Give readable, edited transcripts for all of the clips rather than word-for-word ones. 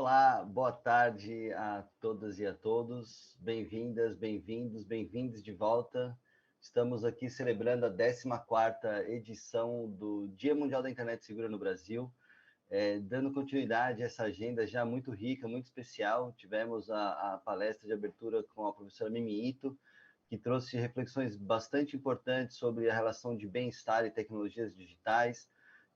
Olá, boa tarde a todas e a todos. Bem-vindas, bem-vindos, bem-vindos de volta. Estamos aqui celebrando a 14ª edição do Dia Mundial da Internet Segura no Brasil, dando continuidade a essa agenda já muito rica, muito especial. Tivemos a palestra de abertura com a professora Mimi Ito, que trouxe reflexões bastante importantes sobre a relação de bem-estar e tecnologias digitais.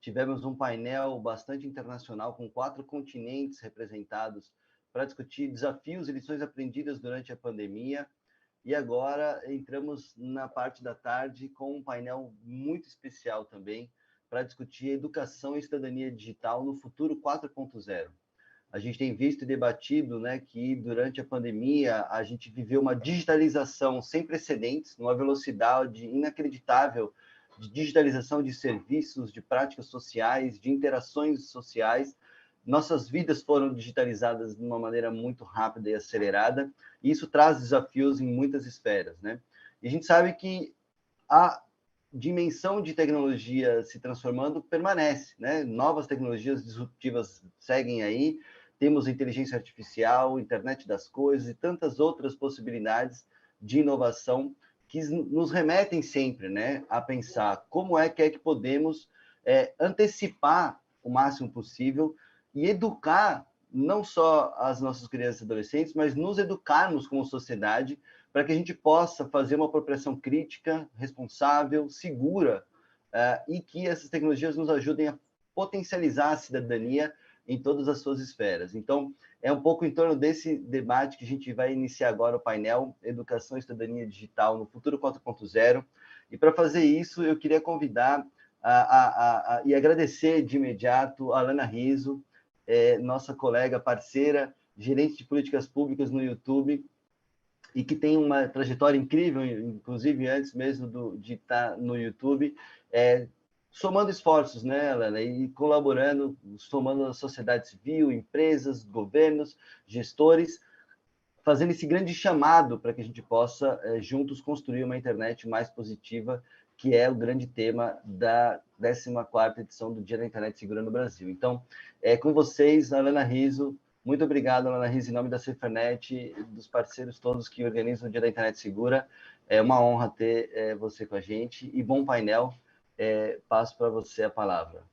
Tivemos um painel bastante internacional com 4 continentes representados para discutir desafios e lições aprendidas durante a pandemia. E agora entramos na parte da tarde com um painel muito especial também para discutir educação e cidadania digital no futuro 4.0. A gente tem visto e debatido, né, que durante a pandemia a gente viveu uma digitalização sem precedentes, numa velocidade inacreditável de digitalização de serviços, de práticas sociais, de interações sociais. Nossas vidas foram digitalizadas de uma maneira muito rápida e acelerada, e isso traz desafios em muitas esferas, né? E a gente sabe que a dimensão de tecnologia se transformando permanece, né? Novas tecnologias disruptivas seguem aí, temos inteligência artificial, internet das coisas e tantas outras possibilidades de inovação que nos remetem sempre, né, a pensar como é que podemos antecipar o máximo possível e educar não só as nossas crianças e adolescentes, mas nos educarmos como sociedade para que a gente possa fazer uma apropriação crítica, responsável, segura, e que essas tecnologias nos ajudem a potencializar a cidadania em todas as suas esferas. Então, é um pouco em torno desse debate que a gente vai iniciar agora o painel Educação e Cidadania Digital no Futuro 4.0. E para fazer isso, eu queria convidar e agradecer de imediato a Alana Rizzo, nossa colega, parceira, gerente de políticas públicas no YouTube, e que tem uma trajetória incrível, inclusive antes mesmo de estar no YouTube, somando esforços, né, Alana, e colaborando, somando a sociedade civil, empresas, governos, gestores, fazendo esse grande chamado para que a gente possa, juntos, construir uma internet mais positiva, que é o grande tema da 14ª edição do Dia da Internet Segura no Brasil. Então, com vocês, Alana Rizzo. Muito obrigado, Alana Rizzo, em nome da Cifernet e dos parceiros todos que organizam o Dia da Internet Segura. É uma honra ter você com a gente e bom painel. Passo para você a palavra.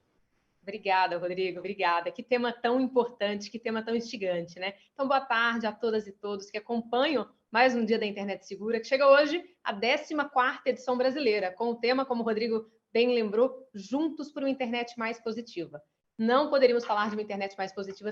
Obrigada, Rodrigo, obrigada. Que tema tão importante, que tema tão instigante, né? Então, boa tarde a todas e todos que acompanham mais um Dia da Internet Segura, que chega hoje a 14ª edição brasileira, com o tema, como o Rodrigo bem lembrou, Juntos por uma Internet Mais Positiva. Não poderíamos falar de uma internet mais positiva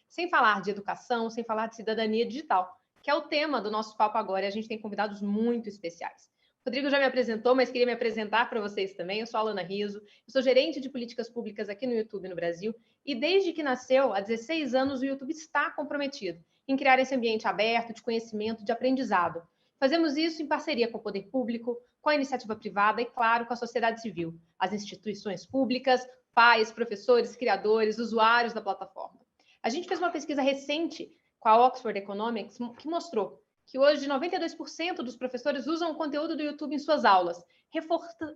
sem falar de educação, sem falar de cidadania digital, que é o tema do nosso papo agora, e a gente tem convidados muito especiais. O Rodrigo já me apresentou, mas queria me apresentar para vocês também. Eu sou a Alana Rizzo, eu sou gerente de políticas públicas aqui no YouTube no Brasil, e desde que nasceu, há 16 anos, o YouTube está comprometido em criar esse ambiente aberto de conhecimento, de aprendizado. Fazemos isso em parceria com o poder público, com a iniciativa privada e, claro, com a sociedade civil, as instituições públicas, pais, professores, criadores, usuários da plataforma. A gente fez uma pesquisa recente com a Oxford Economics que mostrou que hoje 92% dos professores usam o conteúdo do YouTube em suas aulas,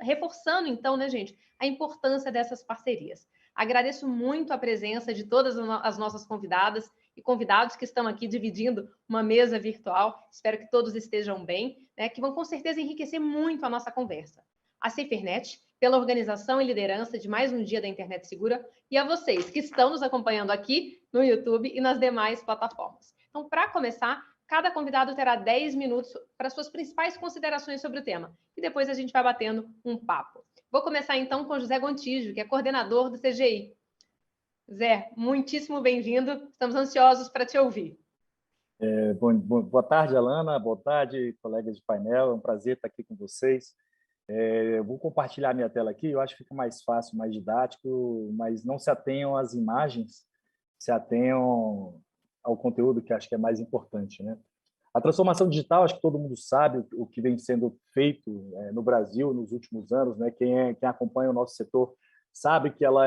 reforçando, então, né, gente, a importância dessas parcerias. Agradeço muito a presença de todas as nossas convidadas e convidados que estão aqui dividindo uma mesa virtual. Espero que todos estejam bem, né, que vão com certeza enriquecer muito a nossa conversa. A Cifernet, pela organização e liderança de mais um Dia da Internet Segura, e a vocês que estão nos acompanhando aqui no YouTube e nas demais plataformas. Então, para começar, cada convidado terá 10 minutos para suas principais considerações sobre o tema, e depois a gente vai batendo um papo. Vou começar então com José Gontijo, que é coordenador do CGI. Zé, muitíssimo bem-vindo, estamos ansiosos para te ouvir. Boa tarde, Alana, boa tarde, colegas de painel, é um prazer estar aqui com vocês. Eu vou compartilhar minha tela aqui, eu acho que fica mais fácil, mais didático, mas não se atenham às imagens, se atenham ao conteúdo, que acho que é mais importante, né? A transformação digital, acho que todo mundo sabe o que vem sendo feito no Brasil nos últimos anos, né? Quem acompanha o nosso setor sabe que ela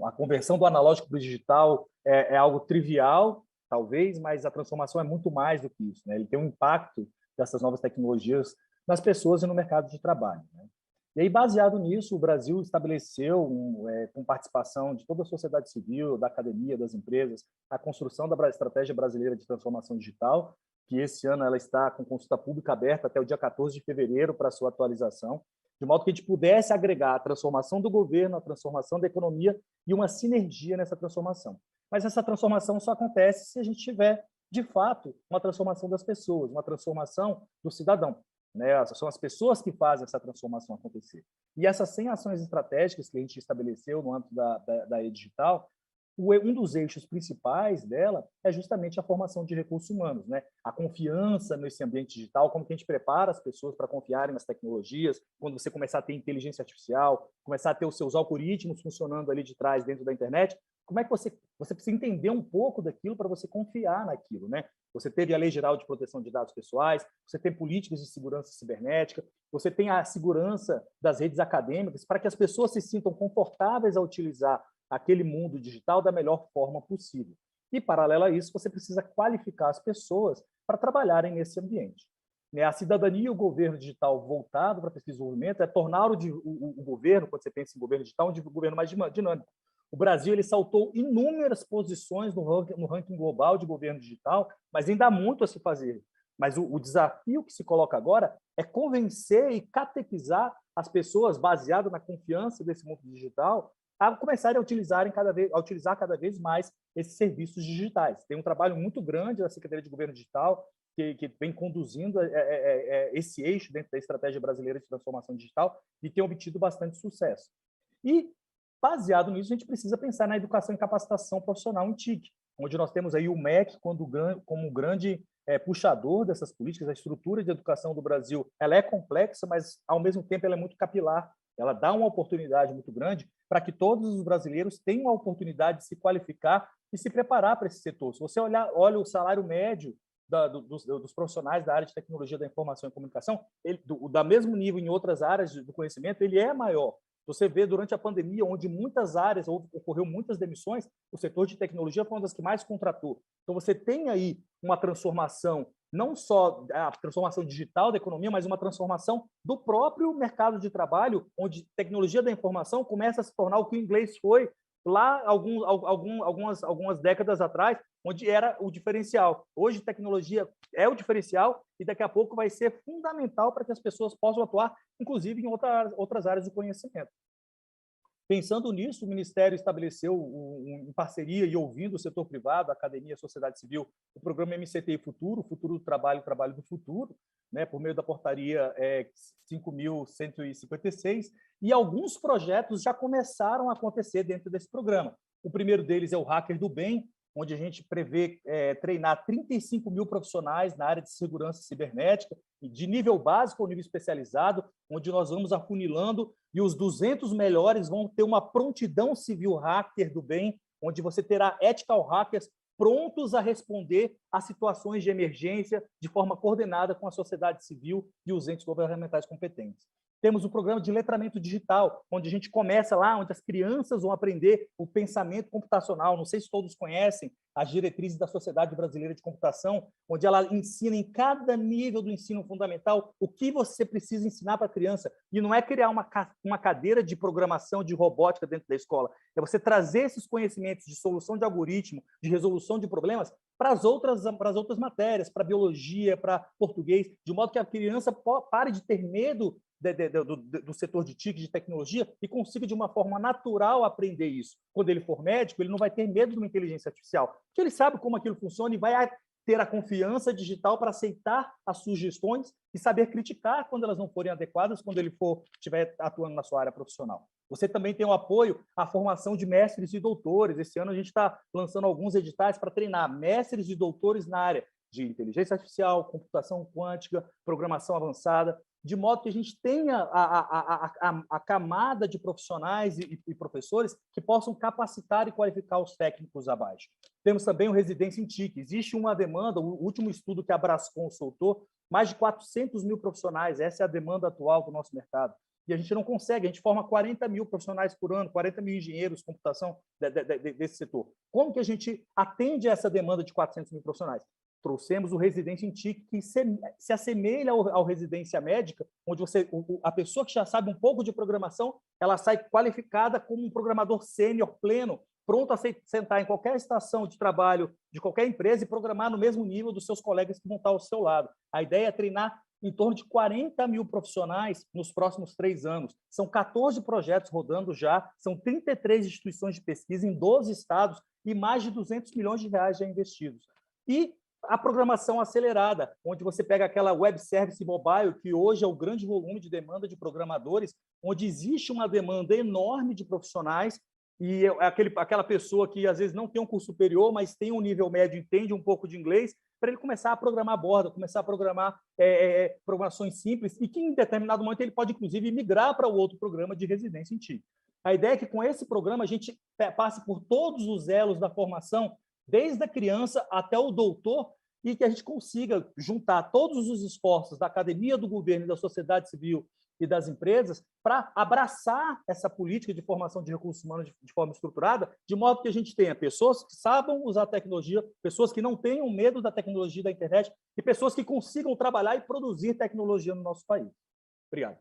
a conversão do analógico para o digital é algo trivial, talvez, mas a transformação é muito mais do que isso, né? Ele tem um impacto dessas novas tecnologias nas pessoas e no mercado de trabalho, né? E aí, baseado nisso, o Brasil estabeleceu, com participação de toda a sociedade civil, da academia, das empresas, a construção da Estratégia Brasileira de Transformação Digital, que esse ano ela está com consulta pública aberta até o dia 14 de fevereiro para a sua atualização, de modo que a gente pudesse agregar a transformação do governo, a transformação da economia e uma sinergia nessa transformação. Mas essa transformação só acontece se a gente tiver, de fato, uma transformação das pessoas, uma transformação do cidadão. Né? São as pessoas que fazem essa transformação acontecer. E essas 100 ações estratégicas que a gente estabeleceu no âmbito da E-Digital, um dos eixos principais dela é justamente a formação de recursos humanos, né? A confiança nesse ambiente digital, como que a gente prepara as pessoas para confiarem nas tecnologias, quando você começar a ter inteligência artificial, começar a ter os seus algoritmos funcionando ali de trás, dentro da internet, como é que você precisa entender um pouco daquilo para você confiar naquilo, né? Você teve a Lei Geral de Proteção de Dados Pessoais, você tem políticas de segurança cibernética, você tem a segurança das redes acadêmicas para que as pessoas se sintam confortáveis a utilizar aquele mundo digital da melhor forma possível. E, paralelo a isso, você precisa qualificar as pessoas para trabalharem nesse ambiente. A cidadania e o governo digital voltado para a pesquisa e desenvolvimento é tornar o governo, quando você pensa em governo digital, um governo mais dinâmico. O Brasil ele saltou inúmeras posições no ranking global de governo digital, mas ainda há muito a se fazer. Mas o desafio que se coloca agora é convencer e catequizar as pessoas, baseado na confiança desse mundo digital, a começarem a utilizar cada vez mais esses serviços digitais. Tem um trabalho muito grande da Secretaria de Governo Digital, que vem conduzindo esse eixo dentro da Estratégia Brasileira de Transformação Digital e tem obtido bastante sucesso. E, baseado nisso, a gente precisa pensar na educação e capacitação profissional em TIC, onde nós temos aí o MEC como grande puxador dessas políticas. A estrutura de educação do Brasil ela é complexa, mas, ao mesmo tempo, ela é muito capilar. Ela dá uma oportunidade muito grande para que todos os brasileiros tenham a oportunidade de se qualificar e se preparar para esse setor. Se você olha o salário médio dos profissionais da área de tecnologia da informação e comunicação, da mesmo nível em outras áreas do conhecimento, ele é maior. Você vê durante a pandemia, onde muitas áreas ocorreu muitas demissões, o setor de tecnologia foi uma das que mais contratou. Então, você tem aí uma transformação, não só a transformação digital da economia, mas uma transformação do próprio mercado de trabalho, onde tecnologia da informação começa a se tornar o que o inglês foi lá algumas décadas atrás, onde era o diferencial. Hoje, tecnologia é o diferencial e daqui a pouco vai ser fundamental para que as pessoas possam atuar, inclusive em outras áreas do conhecimento. Pensando nisso, o Ministério estabeleceu, em parceria e ouvindo o setor privado, a academia, a sociedade civil, o programa MCTI Futuro, Futuro do Trabalho, Trabalho do Futuro, né, por meio da portaria 5.156, e alguns projetos já começaram a acontecer dentro desse programa. O primeiro deles é o Hacker do Bem, onde a gente prevê treinar 35 mil profissionais na área de segurança cibernética, de nível básico ao nível especializado, onde nós vamos afunilando e os 200 melhores vão ter uma prontidão civil hacker do bem, onde você terá ethical hackers prontos a responder a situações de emergência de forma coordenada com a sociedade civil e os entes governamentais competentes. Temos o programa de letramento digital, onde a gente começa lá, onde as crianças vão aprender o pensamento computacional. Não sei se todos conhecem as diretrizes da Sociedade Brasileira de Computação, onde ela ensina em cada nível do ensino fundamental o que você precisa ensinar para a criança. E não é criar uma cadeira de programação, de robótica dentro da escola. É você trazer esses conhecimentos de solução de algoritmo, de resolução de problemas, para as outras matérias, para biologia, para português, de modo que a criança pare de ter medo do setor de TIC, de tecnologia, e consiga, de uma forma natural, aprender isso. Quando ele for médico, ele não vai ter medo de uma inteligência artificial, porque ele sabe como aquilo funciona e vai ter a confiança digital para aceitar as sugestões e saber criticar quando elas não forem adequadas, quando ele estiver atuando na sua área profissional. Você também tem o apoio à formação de mestres e doutores. Esse ano a gente está lançando alguns editais para treinar mestres e doutores na área de inteligência artificial, computação quântica, programação avançada, de modo que a gente tenha a camada de profissionais e professores que possam capacitar e qualificar os técnicos abaixo. Temos também o residência em TIC. Existe uma demanda, o último estudo que a Brascom soltou, mais de 400 mil profissionais, essa é a demanda atual do nosso mercado. E a gente não consegue, a gente forma 40 mil profissionais por ano, 40 mil engenheiros de computação desse setor. Como que a gente atende a essa demanda de 400 mil profissionais? trouxemos o Residente em TIC, que se assemelha ao residência médica, onde a pessoa que já sabe um pouco de programação, ela sai qualificada como um programador sênior pleno, pronto a sentar em qualquer estação de trabalho de qualquer empresa e programar no mesmo nível dos seus colegas que vão estar ao seu lado. A ideia é treinar em torno de 40 mil profissionais nos próximos 3 anos. São 14 projetos rodando já, são 33 instituições de pesquisa em 12 estados e mais de 200 milhões de reais já investidos. E a programação acelerada, onde você pega aquela web service mobile, que hoje é o grande volume de demanda de programadores, onde existe uma demanda enorme de profissionais, e aquela pessoa que às vezes não tem um curso superior, mas tem um nível médio, entende um pouco de inglês, para ele começar a programar borda, começar a programar programações simples, e que em determinado momento ele pode, inclusive, migrar para o outro programa de residência em TIC. A ideia é que com esse programa a gente passe por todos os elos da formação, desde a criança até o doutor, e que a gente consiga juntar todos os esforços da academia, do governo, da sociedade civil e das empresas para abraçar essa política de formação de recursos humanos de forma estruturada, de modo que a gente tenha pessoas que saibam usar a tecnologia, pessoas que não tenham medo da tecnologia da internet e pessoas que consigam trabalhar e produzir tecnologia no nosso país. Obrigado.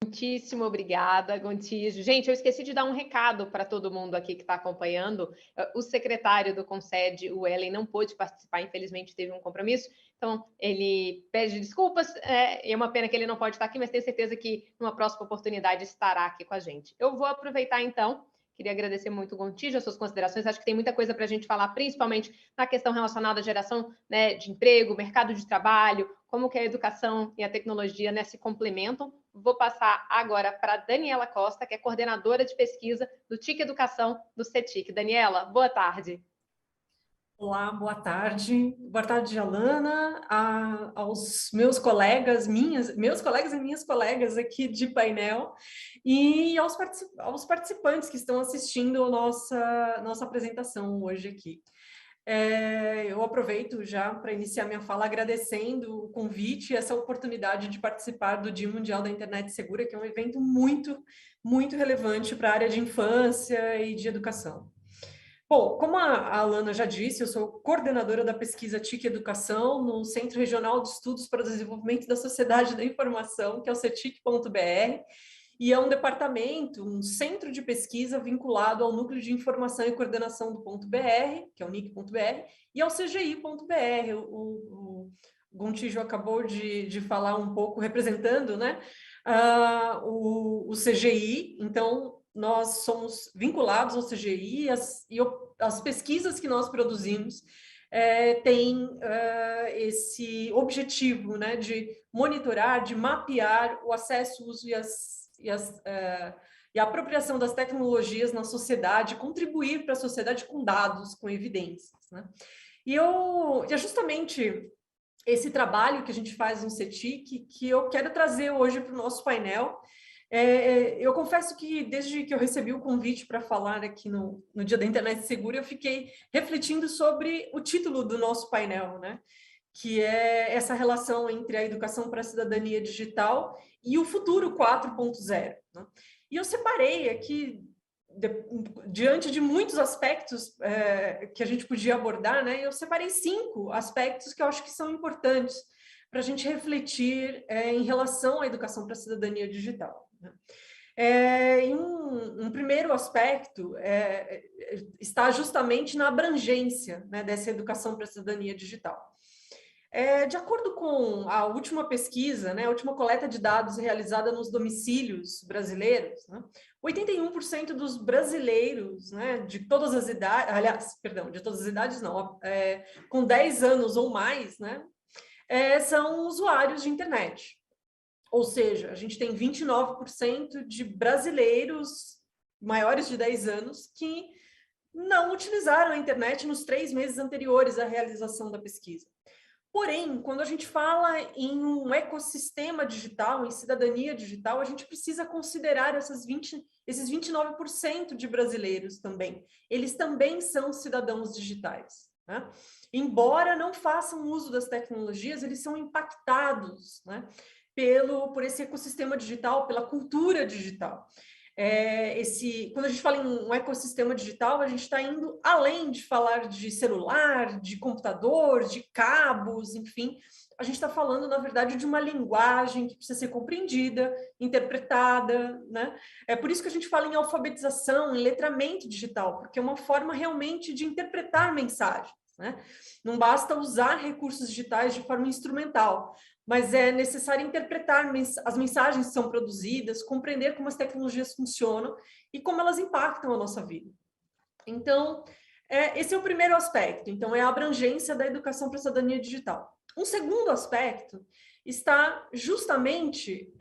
Muitíssimo obrigada, Gontijo. Gente, eu esqueci de dar um recado para todo mundo aqui que está acompanhando. O secretário do Concede, o Ellen, não pôde participar, infelizmente teve um compromisso. Então, ele pede desculpas. É uma pena que ele não pode estar aqui, mas tenho certeza que numa próxima oportunidade estará aqui com a gente. Eu vou aproveitar, então. Queria agradecer muito, Gontijo, as suas considerações. Acho que tem muita coisa para a gente falar, principalmente na questão relacionada à geração, né, de emprego, mercado de trabalho, como que a educação e a tecnologia, né, se complementam. Vou passar agora para a Daniela Costa, que é coordenadora de pesquisa do TIC Educação do CETIC. Daniela, boa tarde. Olá, boa tarde. Boa tarde, Alana, aos meus colegas, meus colegas e minhas colegas aqui de painel e aos participantes que estão assistindo a nossa apresentação hoje aqui. Eu aproveito já para iniciar minha fala agradecendo o convite e essa oportunidade de participar do Dia Mundial da Internet Segura, que é um evento muito, muito relevante para a área de infância e de educação. Bom, como a Alana já disse, eu sou coordenadora da pesquisa TIC Educação no Centro Regional de Estudos para o Desenvolvimento da Sociedade da Informação, que é o cetic.br, e é um departamento, um centro de pesquisa vinculado ao Núcleo de Informação e Coordenação do .br, que é o NIC.br, e ao CGI.br. O Gontijo acabou de falar um pouco, representando, né, o CGI. Então, nós somos vinculados ao CGI e as pesquisas que nós produzimos têm esse objetivo, né, de monitorar, de mapear o acesso, o uso e a apropriação das tecnologias na sociedade, contribuir para a sociedade com dados, com evidências, né? E é justamente esse trabalho que a gente faz no CETIC que eu quero trazer hoje para o nosso painel. Eu confesso que desde que eu recebi o convite para falar aqui no Dia da Internet Segura, eu fiquei refletindo sobre o título do nosso painel, né? Que é essa relação entre a educação para a cidadania digital e o futuro 4.0. Né? E eu separei aqui, diante de muitos aspectos que a gente podia abordar, né? Eu separei 5 aspectos que eu acho que são importantes para a gente refletir em relação à educação para a cidadania digital. Né? Um primeiro aspecto está justamente na abrangência, né, dessa educação para a cidadania digital. De acordo com a última pesquisa, né, a última coleta de dados realizada nos domicílios brasileiros, né, 81% dos brasileiros, né, de todas as idades, aliás, perdão, de todas as idades não, com 10 anos ou mais, né, são usuários de internet. Ou seja, a gente tem 29% de brasileiros maiores de 10 anos que não utilizaram a internet nos 3 meses anteriores à realização da pesquisa. Porém, quando a gente fala em um ecossistema digital, em cidadania digital, a gente precisa considerar esses 29% de brasileiros também. Eles também são cidadãos digitais, né? Embora não façam uso das tecnologias, eles são impactados, né, por esse ecossistema digital, pela cultura digital. Quando a gente fala em um ecossistema digital, a gente está indo além de falar de celular, de computador, de cabos, enfim. A gente está falando, na verdade, de uma linguagem que precisa ser compreendida, interpretada, né? É por isso que a gente fala em alfabetização, em letramento digital, porque é uma forma realmente de interpretar mensagens, né? Não basta usar recursos digitais de forma instrumental, mas é necessário interpretar as mensagens que são produzidas, compreender como as tecnologias funcionam e como elas impactam a nossa vida. Então, esse é o primeiro aspecto. Então, é a abrangência da educação para a cidadania digital. Um segundo aspecto está justamente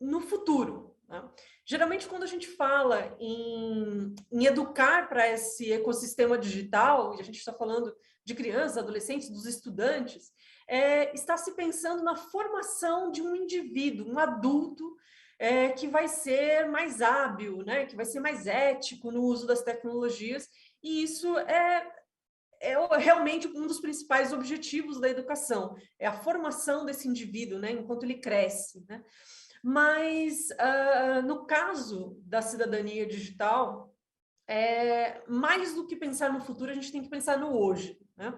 no futuro, né? Geralmente, quando a gente fala em educar para esse ecossistema digital, e a gente está falando de crianças, adolescentes, dos estudantes, está se pensando na formação de um indivíduo, um adulto, que vai ser mais hábil, né? Que vai ser mais ético no uso das tecnologias, e isso é realmente um dos principais objetivos da educação, é a formação desse indivíduo, né, enquanto ele cresce, né? Mas, no caso da cidadania digital, mais do que pensar no futuro, a gente tem que pensar no hoje, né?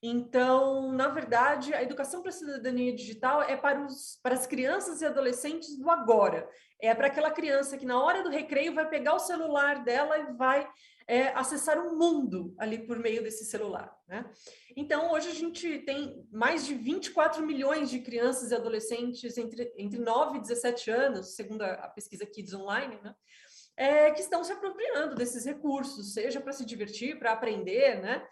Então, na verdade, a educação para a cidadania digital é para as crianças e adolescentes do agora. É para aquela criança que na hora do recreio vai pegar o celular dela e vai acessar um mundo ali por meio desse celular, né? Então, hoje a gente tem mais de 24 milhões de crianças e adolescentes entre 9 e 17 anos, segundo a pesquisa Kids Online, né? Que estão se apropriando desses recursos, seja para se divertir, para aprender, né?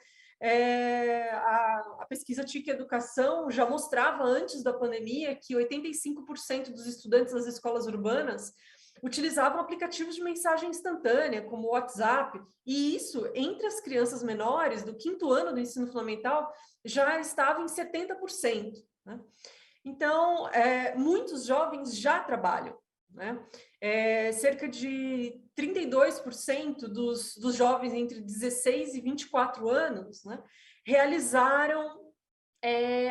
A pesquisa TIC Educação já mostrava antes da pandemia que 85% dos estudantes das escolas urbanas utilizavam aplicativos de mensagem instantânea, como o WhatsApp, e isso, entre as crianças menores, do 5º ano do ensino fundamental, já estava em 70%, né? Então, muitos jovens já trabalham, né? Cerca de 32% dos jovens entre 16 e 24 anos, né, realizaram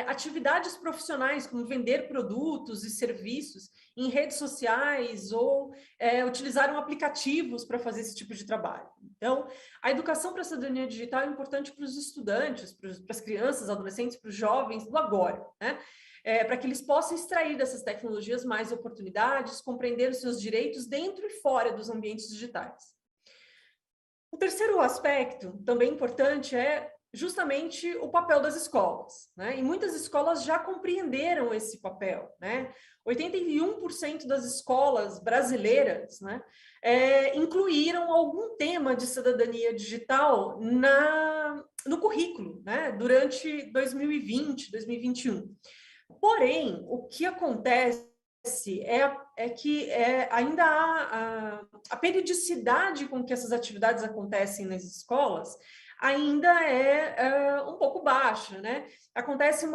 atividades profissionais, como vender produtos e serviços em redes sociais ou utilizaram aplicativos para fazer esse tipo de trabalho. Então, a educação para a cidadania digital é importante para os estudantes, para as crianças, adolescentes, para os jovens do agora, né? Para que eles possam extrair dessas tecnologias mais oportunidades, compreender os seus direitos dentro e fora dos ambientes digitais. O terceiro aspecto, também importante, é justamente o papel das escolas, né? E muitas escolas já compreenderam esse papel, né? 81% das escolas brasileiras, né, incluíram algum tema de cidadania digital no currículo, né, durante 2020, 2021. Porém, o que acontece é que ainda há a periodicidade com que essas atividades acontecem nas escolas ainda é um pouco baixa, né? Acontece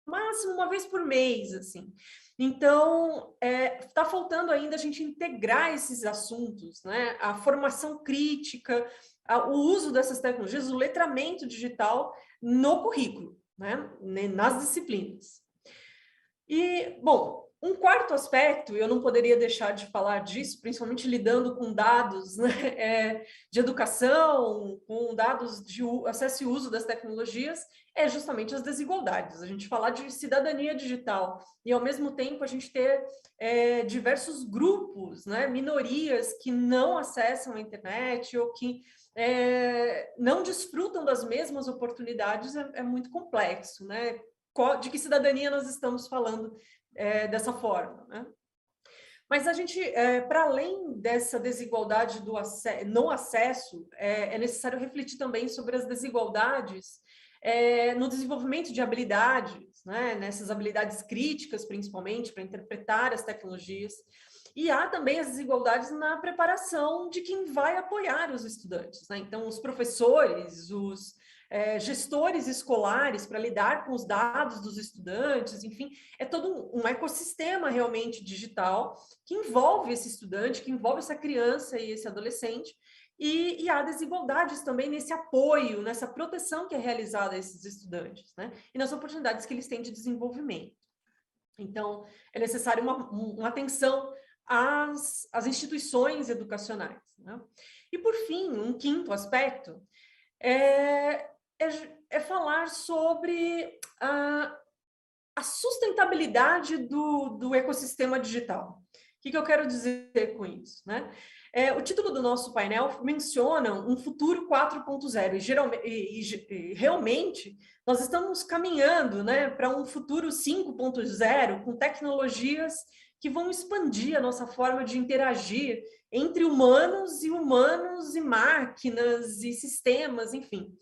máximo uma vez por mês, assim. Então, está faltando ainda a gente integrar esses assuntos, né? A formação crítica, o uso dessas tecnologias, o letramento digital no currículo, né? Nas disciplinas. E, bom, um quarto aspecto, eu não poderia deixar de falar disso, principalmente lidando com dados, né, de educação, com dados de acesso e uso das tecnologias, é justamente as desigualdades. A gente falar de cidadania digital e, ao mesmo tempo, a gente ter diversos grupos, né, minorias que não acessam a internet ou que não desfrutam das mesmas oportunidades, é muito complexo, né? De que cidadania nós estamos falando dessa forma, né? Mas a gente, para além dessa desigualdade no acesso, é necessário refletir também sobre as desigualdades no desenvolvimento de habilidades, né? Nessas habilidades críticas, principalmente, para interpretar as tecnologias. E há também as desigualdades na preparação de quem vai apoiar os estudantes, né? Então, os professores, os gestores escolares para lidar com os dados dos estudantes, enfim, é todo um ecossistema realmente digital que envolve esse estudante, que envolve essa criança e esse adolescente, e há desigualdades também nesse apoio, nessa proteção que é realizada a esses estudantes, né? E nas oportunidades que eles têm de desenvolvimento. Então, é necessário uma atenção as instituições educacionais, né? E, por fim, um quinto aspecto é falar sobre a sustentabilidade do ecossistema digital. O que eu quero dizer com isso, né? O título do nosso painel menciona um futuro 4.0 e realmente nós estamos caminhando, né, para um futuro 5.0 com tecnologias que vão expandir a nossa forma de interagir entre humanos e máquinas e sistemas, enfim.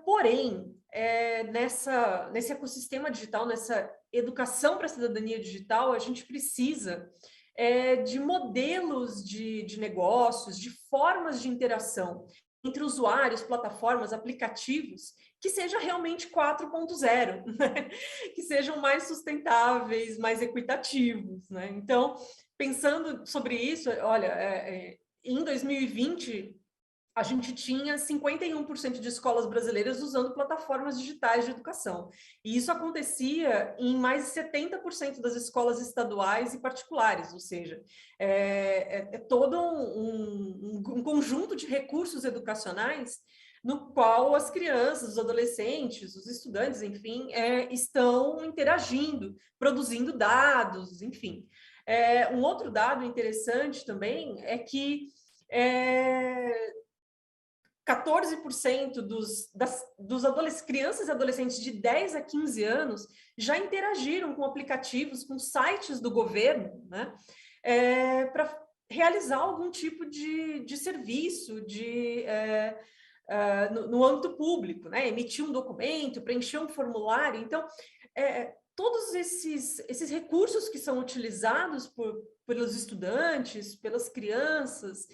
Porém, nesse ecossistema digital, nessa educação para a cidadania digital, a gente precisa de modelos de negócios, de formas de interação entre usuários, plataformas, aplicativos, que seja realmente 4.0, né? Que sejam mais sustentáveis, mais equitativos, né? Então, pensando sobre isso, olha, em 2020, a gente tinha 51% de escolas brasileiras usando plataformas digitais de educação. E isso acontecia em mais de 70% das escolas estaduais e particulares, ou seja, todo um conjunto de recursos educacionais no qual as crianças, os adolescentes, os estudantes, enfim, estão interagindo, produzindo dados, enfim. Um outro dado interessante também é que 14% dos crianças e adolescentes de 10 a 15 anos já interagiram com aplicativos, com sites do governo, né, para realizar algum tipo de serviço no âmbito público, né, emitir um documento, preencher um formulário. Então, todos esses recursos que são utilizados pelos estudantes, pelas crianças,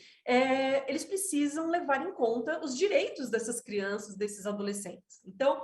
eles precisam levar em conta os direitos dessas crianças, desses adolescentes. Então,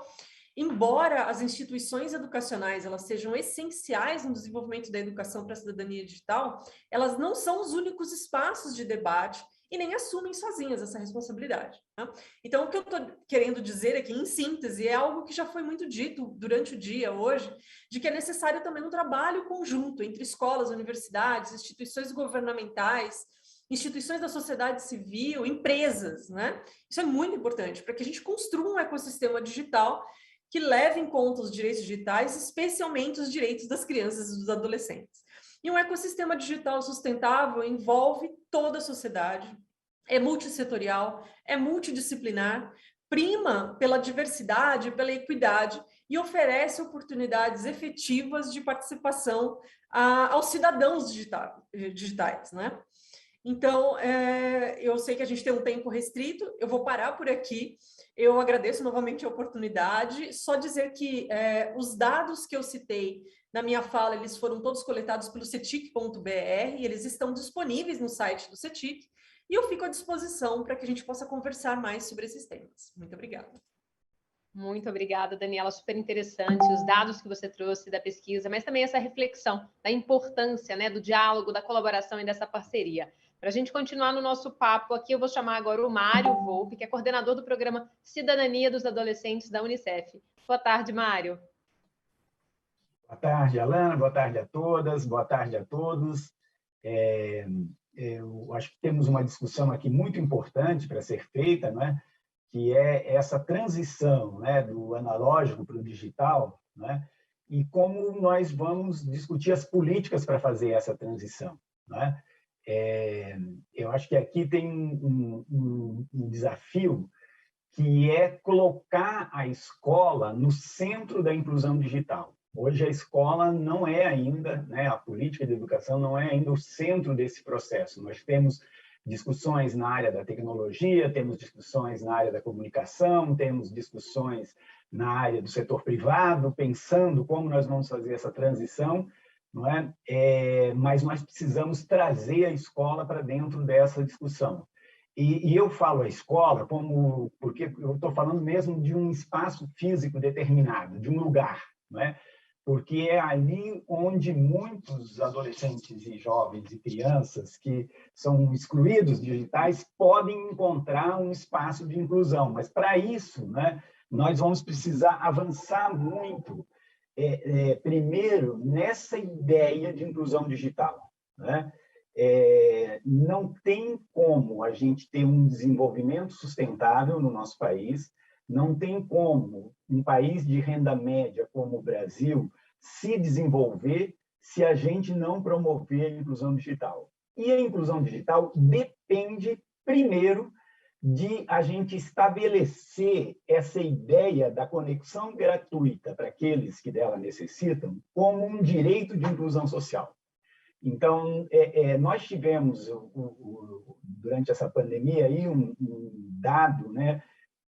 embora as instituições educacionais elas sejam essenciais no desenvolvimento da educação para a cidadania digital, elas não são os únicos espaços de debate e nem assumem sozinhas essa responsabilidade, né? Então, o que eu estou querendo dizer aqui, em síntese, é algo que já foi muito dito durante o dia hoje, de que é necessário também um trabalho conjunto entre escolas, universidades, instituições governamentais, instituições da sociedade civil, empresas, né? Isso é muito importante para que a gente construa um ecossistema digital que leve em conta os direitos digitais, especialmente os direitos das crianças e dos adolescentes. E um ecossistema digital sustentável envolve toda a sociedade, é multissetorial, é multidisciplinar, prima pela diversidade, pela equidade e oferece oportunidades efetivas de participação aos cidadãos digitais, né? Então, eu sei que a gente tem um tempo restrito, eu vou parar por aqui. Eu agradeço novamente a oportunidade. Só dizer que os dados que eu citei na minha fala, eles foram todos coletados pelo cetic.br, e eles estão disponíveis no site do CETIC, e eu fico à disposição para que a gente possa conversar mais sobre esses temas. Muito obrigada. Muito obrigada, Daniela, super interessante os dados que você trouxe da pesquisa, mas também essa reflexão da importância, né, do diálogo, da colaboração e dessa parceria. Para a gente continuar no nosso papo aqui, eu vou chamar agora o Mário Volpe, que é coordenador do programa Cidadania dos Adolescentes da Unicef. Boa tarde, Mário. Boa tarde, Alana. Boa tarde a todas. Boa tarde a todos. Eu acho que temos uma discussão aqui muito importante para ser feita, né? Que é essa transição, né, do analógico para o digital, né? E como nós vamos discutir as políticas para fazer essa transição, né? Eu acho que aqui tem um desafio que é colocar a escola no centro da inclusão digital. Hoje a escola não é ainda, né, a política de educação não é ainda o centro desse processo. Nós temos discussões na área da tecnologia, temos discussões na área da comunicação, temos discussões na área do setor privado, pensando como nós vamos fazer essa transição, não é? Mas nós precisamos trazer a escola para dentro dessa discussão. E eu falo a escola porque eu estou falando mesmo de um espaço físico determinado, de um lugar, não é? Porque é ali onde muitos adolescentes e jovens e crianças que são excluídos digitais podem encontrar um espaço de inclusão. Mas, para isso, né, nós vamos precisar avançar muito, primeiro, nessa ideia de inclusão digital. né? Não tem como a gente ter um desenvolvimento sustentável no nosso país, não tem como um país de renda média como o Brasil se desenvolver se a gente não promover a inclusão digital. E a inclusão digital depende, primeiro, de a gente estabelecer essa ideia da conexão gratuita para aqueles que dela necessitam como um direito de inclusão social. Então, nós tivemos, durante essa pandemia, aí, um dado, né,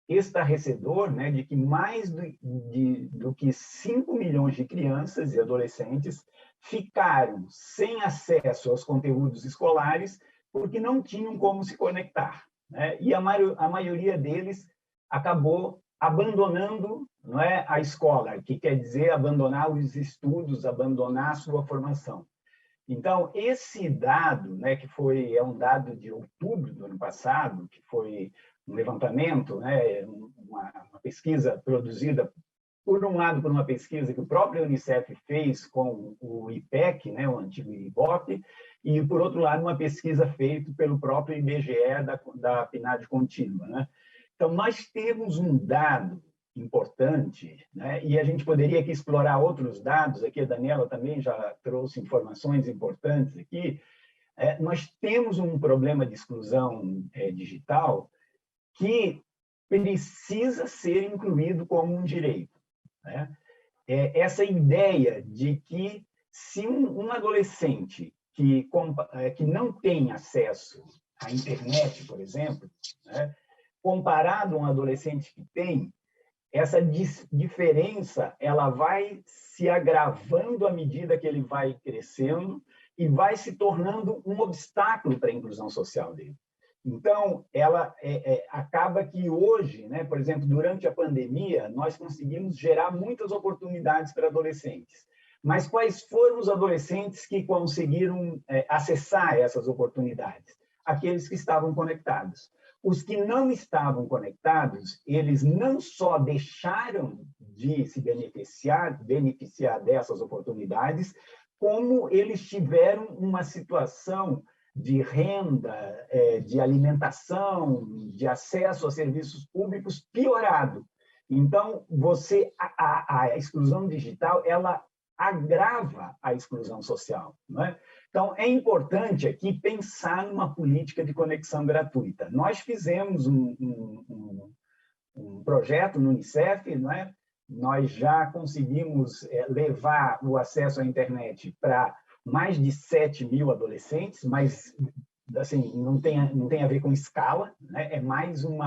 estarrecedor, né, de que mais do que 5 milhões de crianças e adolescentes ficaram sem acesso aos conteúdos escolares porque não tinham como se conectar, né? E a maioria deles acabou abandonando, não é, a escola, que quer dizer abandonar os estudos, abandonar a sua formação. Então, esse dado, né, que é um dado de outubro do ano passado, que foi um levantamento, né, uma pesquisa produzida, por um lado, por uma pesquisa que o próprio Unicef fez com o IPEC, né, o antigo IBOP, e, por outro lado, uma pesquisa feita pelo próprio IBGE da PNAD contínua, né? Então, nós temos um dado importante, né? E a gente poderia aqui explorar outros dados, aqui a Daniela também já trouxe informações importantes aqui. Nós temos um problema de exclusão digital que precisa ser incluído como um direito, né? Essa ideia de que se um adolescente que não tem acesso à internet, por exemplo, né, comparado a um adolescente que tem, essa diferença ela vai se agravando à medida que ele vai crescendo e vai se tornando um obstáculo para a inclusão social dele. Então, ela acaba que hoje, né, por exemplo, durante a pandemia, nós conseguimos gerar muitas oportunidades para adolescentes. Mas quais foram os adolescentes que conseguiram acessar essas oportunidades? Aqueles que estavam conectados. Os que não estavam conectados, eles não só deixaram de se beneficiar dessas oportunidades, como eles tiveram uma situação de renda, de alimentação, de acesso a serviços públicos piorado. Então, a exclusão digital, ela agrava a exclusão social, não é? Então, é importante aqui pensar numa política de conexão gratuita. Nós fizemos um projeto no Unicef, não é? Nós já conseguimos levar o acesso à internet para mais de 7 mil adolescentes, mas assim, não tem a ver com escala, né? É mais um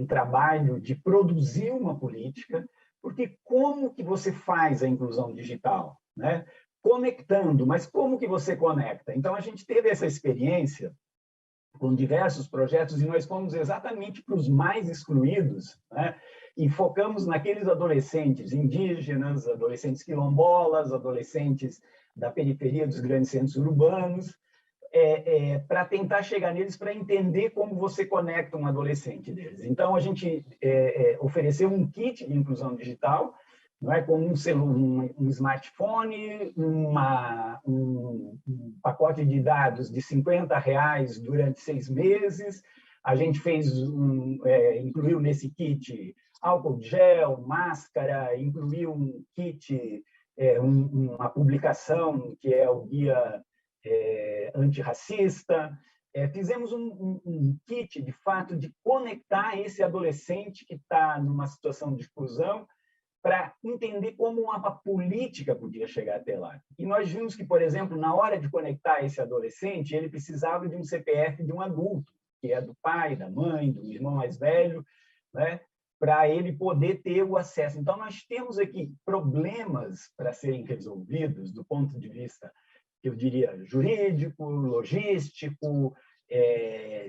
trabalho de produzir uma política, porque como que você faz a inclusão digital, né? Conectando, mas como que você conecta? Então, a gente teve essa experiência com diversos projetos e nós fomos exatamente para os mais excluídos, né? E focamos naqueles adolescentes indígenas, adolescentes quilombolas, adolescentes da periferia dos grandes centros urbanos, para tentar chegar neles, para entender como você conecta um adolescente deles. Então, a gente ofereceu um kit de inclusão digital, não é, com um smartphone, um pacote de dados de R$50 durante 6 meses. A gente incluiu nesse kit álcool gel, máscara, incluiu um kit, uma publicação que é o guia antirracista. Fizemos um kit, de fato, de conectar esse adolescente que está numa situação de exclusão para entender como uma política podia chegar até lá. E nós vimos que, por exemplo, na hora de conectar esse adolescente, ele precisava de um CPF de um adulto, que é do pai, da mãe, do irmão mais velho, né, para ele poder ter o acesso. Então, nós temos aqui problemas para serem resolvidos do ponto de vista, eu diria, jurídico, logístico,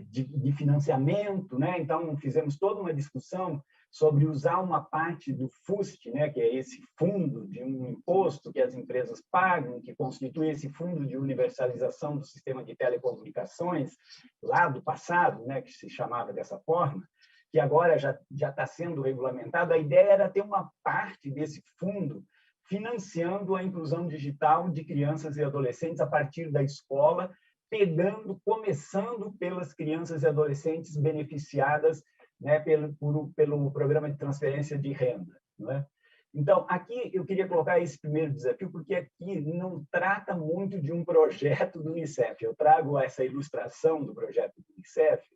de financiamento, né? Então, fizemos toda uma discussão sobre usar uma parte do FUST, né, que é esse fundo de um imposto que as empresas pagam, que constitui esse fundo de universalização do sistema de telecomunicações, lá do passado, né, que se chamava dessa forma, que agora já está sendo regulamentado. A ideia era ter uma parte desse fundo financiando a inclusão digital de crianças e adolescentes a partir da escola, começando pelas crianças e adolescentes beneficiadas, né, pelo programa de transferência de renda, né? Então, aqui eu queria colocar esse primeiro desafio, porque aqui não trata muito de um projeto do Unicef. Eu trago essa ilustração do projeto do Unicef,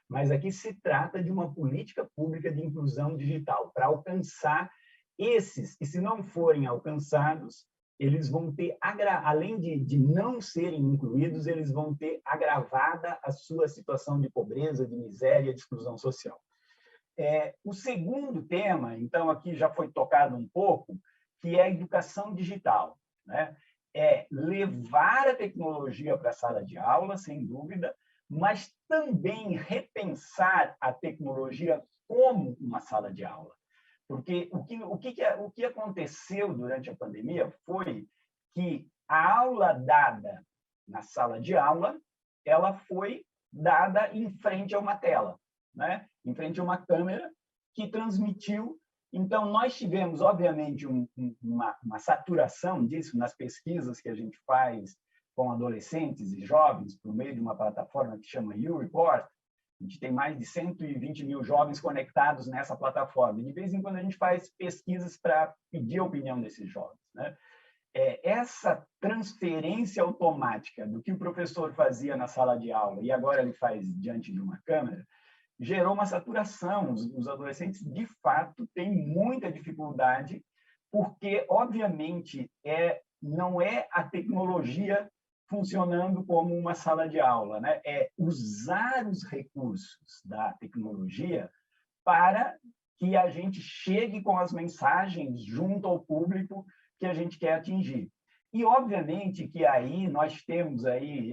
mas aqui se trata de uma política pública de inclusão digital para alcançar esses que, se não forem alcançados, eles vão ter, além de não serem incluídos, eles vão ter agravada a sua situação de pobreza, de miséria, de exclusão social. O segundo tema, então, aqui já foi tocado um pouco, que é a educação digital, né? É levar a tecnologia para a sala de aula, sem dúvida, mas também repensar a tecnologia como uma sala de aula. Porque o que aconteceu durante a pandemia foi que a aula dada na sala de aula, ela foi dada em frente a uma tela, né? Em frente a uma câmera que transmitiu. Então, nós tivemos, obviamente, uma saturação disso nas pesquisas que a gente faz com adolescentes e jovens por meio de uma plataforma que chama YouReport. A gente tem mais de 120 mil jovens conectados nessa plataforma. E, de vez em quando, a gente faz pesquisas para pedir a opinião desses jovens, né? Essa transferência automática do que o professor fazia na sala de aula e agora ele faz diante de uma câmera, gerou uma saturação. Os adolescentes, de fato, têm muita dificuldade, porque, obviamente, não é a tecnologia funcionando como uma sala de aula, né? É usar os recursos da tecnologia para que a gente chegue com as mensagens junto ao público que a gente quer atingir. E, obviamente, que aí nós temos aí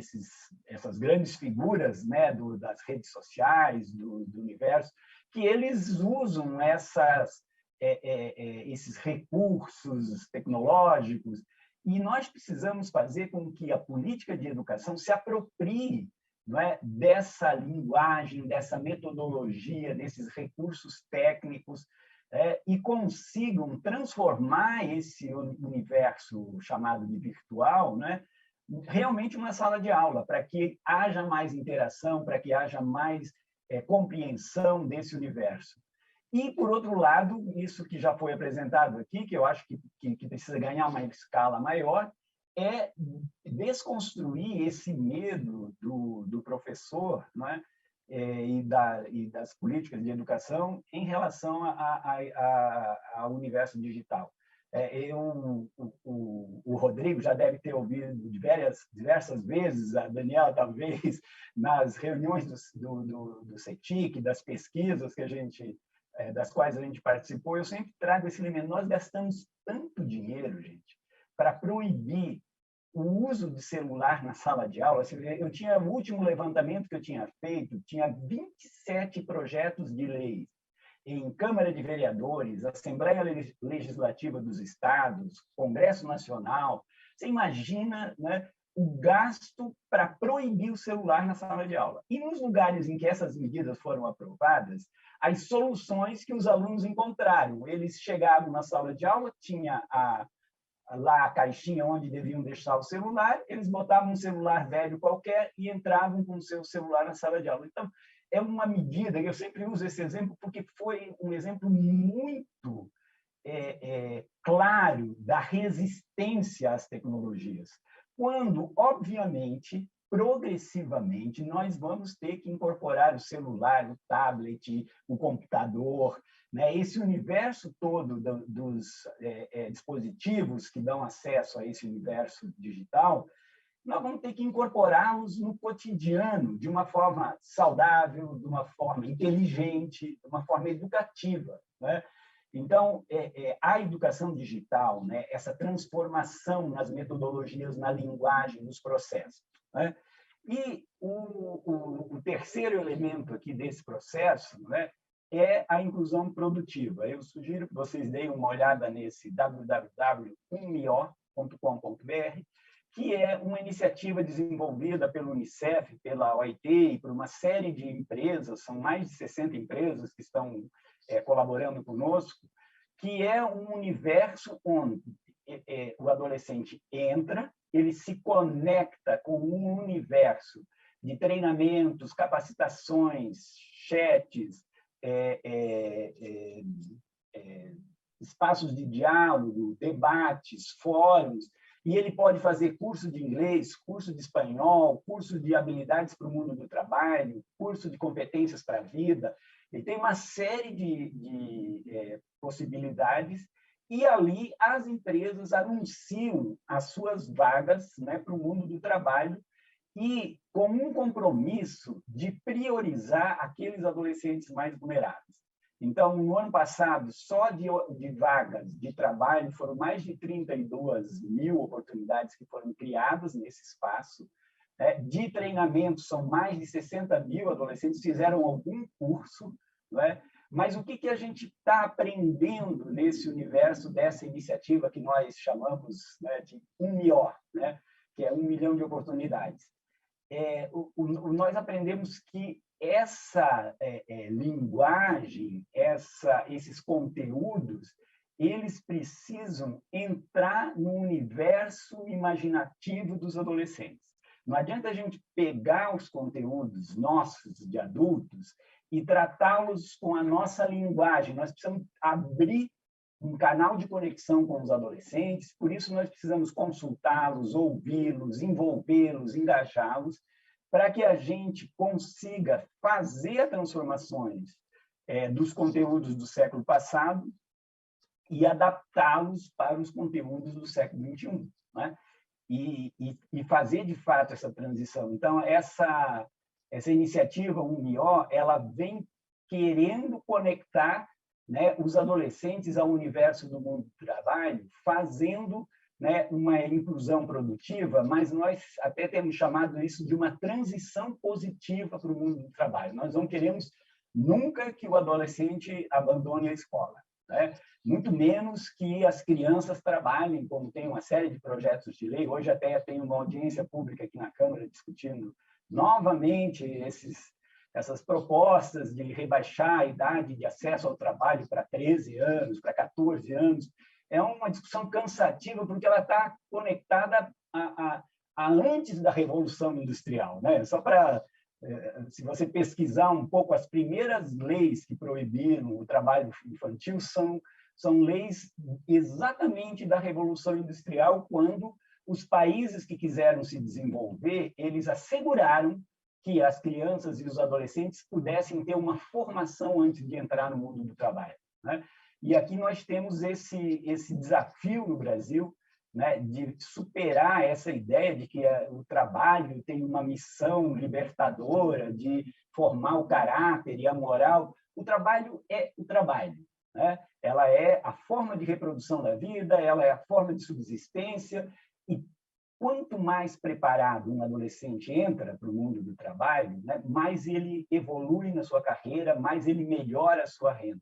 essas grandes figuras, né, das redes sociais, do universo, que eles usam esses recursos tecnológicos, e nós precisamos fazer com que a política de educação se aproprie, não é, dessa linguagem, dessa metodologia, desses recursos técnicos, e consigam transformar esse universo chamado de virtual, né, realmente uma sala de aula, para que haja mais interação, para que haja mais compreensão desse universo. E, por outro lado, isso que já foi apresentado aqui, que eu acho que precisa ganhar uma escala maior, é desconstruir esse medo do professor, não é? E das políticas de educação em relação ao universo digital. O Rodrigo já deve ter ouvido diversas vezes, a Daniela talvez, nas reuniões do CETIC, das pesquisas das quais a gente participou, eu sempre trago esse elemento. Nós gastamos tanto dinheiro, gente, para proibir o uso de celular na sala de aula. O último levantamento que eu tinha feito, tinha 27 projetos de lei em Câmara de Vereadores, Assembleia Legislativa dos Estados, Congresso Nacional. Você imagina, né, o gasto para proibir o celular na sala de aula. E nos lugares em que essas medidas foram aprovadas, as soluções que os alunos encontraram. Eles chegavam na sala de aula, tinha lá a caixinha onde deviam deixar o celular, eles botavam um celular velho qualquer e entravam com o seu celular na sala de aula. Então, é uma medida, eu sempre uso esse exemplo porque foi um exemplo muito claro da resistência às tecnologias. Quando, obviamente, progressivamente, nós vamos ter que incorporar o celular, o tablet, o computador, né? Esse universo todo dos dispositivos que dão acesso a esse universo digital, nós vamos ter que incorporá-los no cotidiano, de uma forma saudável, de uma forma inteligente, de uma forma educativa, né? Então, a educação digital, né, essa transformação nas metodologias, na linguagem, nos processos, né? E o terceiro elemento aqui desse processo, né, é a inclusão produtiva. Eu sugiro que vocês deem uma olhada nesse www.umio.com.br, que é uma iniciativa desenvolvida pelo Unicef, pela OIT e por uma série de empresas, são mais de 60 empresas que estão colaborando conosco, que é um universo onde o adolescente entra, ele se conecta com um universo de treinamentos, capacitações, chats, espaços de diálogo, debates, fóruns, e ele pode fazer curso de inglês, curso de espanhol, curso de habilidades para o mundo do trabalho, curso de competências para a vida. Ele tem uma série de possibilidades, e ali as empresas anunciam as suas vagas, né, para o mundo do trabalho, e com um compromisso de priorizar aqueles adolescentes mais vulneráveis. Então, no ano passado, só de vagas de trabalho, foram mais de 32 mil oportunidades que foram criadas nesse espaço. De treinamento, são mais de 60 mil adolescentes que fizeram algum curso. Mas o que a gente está aprendendo nesse universo dessa iniciativa que nós chamamos, né, de 1MIO, né, que é 1 milhão de oportunidades? Nós aprendemos que essa linguagem, esses conteúdos, eles precisam entrar no universo imaginativo dos adolescentes. Não adianta a gente pegar os conteúdos nossos, de adultos, e tratá-los com a nossa linguagem. Nós precisamos abrir um canal de conexão com os adolescentes, por isso nós precisamos consultá-los, ouvi-los, envolvê-los, engajá-los, para que a gente consiga fazer transformações dos conteúdos do século passado e adaptá-los para os conteúdos do século XXI, né? E fazer, de fato, essa transição. Então, essa iniciativa 1MIO, ela vem querendo conectar, né, os adolescentes ao universo do mundo do trabalho, fazendo, né, uma inclusão produtiva, mas nós até temos chamado isso de uma transição positiva para o mundo do trabalho. Nós não queremos nunca que o adolescente abandone a escola, né? Muito menos que as crianças trabalhem, como tem uma série de projetos de lei. Hoje até tem uma audiência pública aqui na Câmara discutindo novamente essas propostas de rebaixar a idade de acesso ao trabalho para 13 anos, para 14 anos. É uma discussão cansativa, porque ela está conectada a antes da Revolução Industrial, né? Só para, se você pesquisar um pouco, as primeiras leis que proibiram o trabalho infantil são leis exatamente da Revolução Industrial, quando os países que quiseram se desenvolver, eles asseguraram que as crianças e os adolescentes pudessem ter uma formação antes de entrar no mundo do trabalho, né? E aqui nós temos esse desafio no Brasil, né, de superar essa ideia de que o trabalho tem uma missão libertadora, de formar o caráter e a moral. O trabalho é o trabalho, né? Ela é a forma de reprodução da vida, ela é a forma de subsistência, e quanto mais preparado um adolescente entra para o mundo do trabalho, né, mais ele evolui na sua carreira, mais ele melhora a sua renda.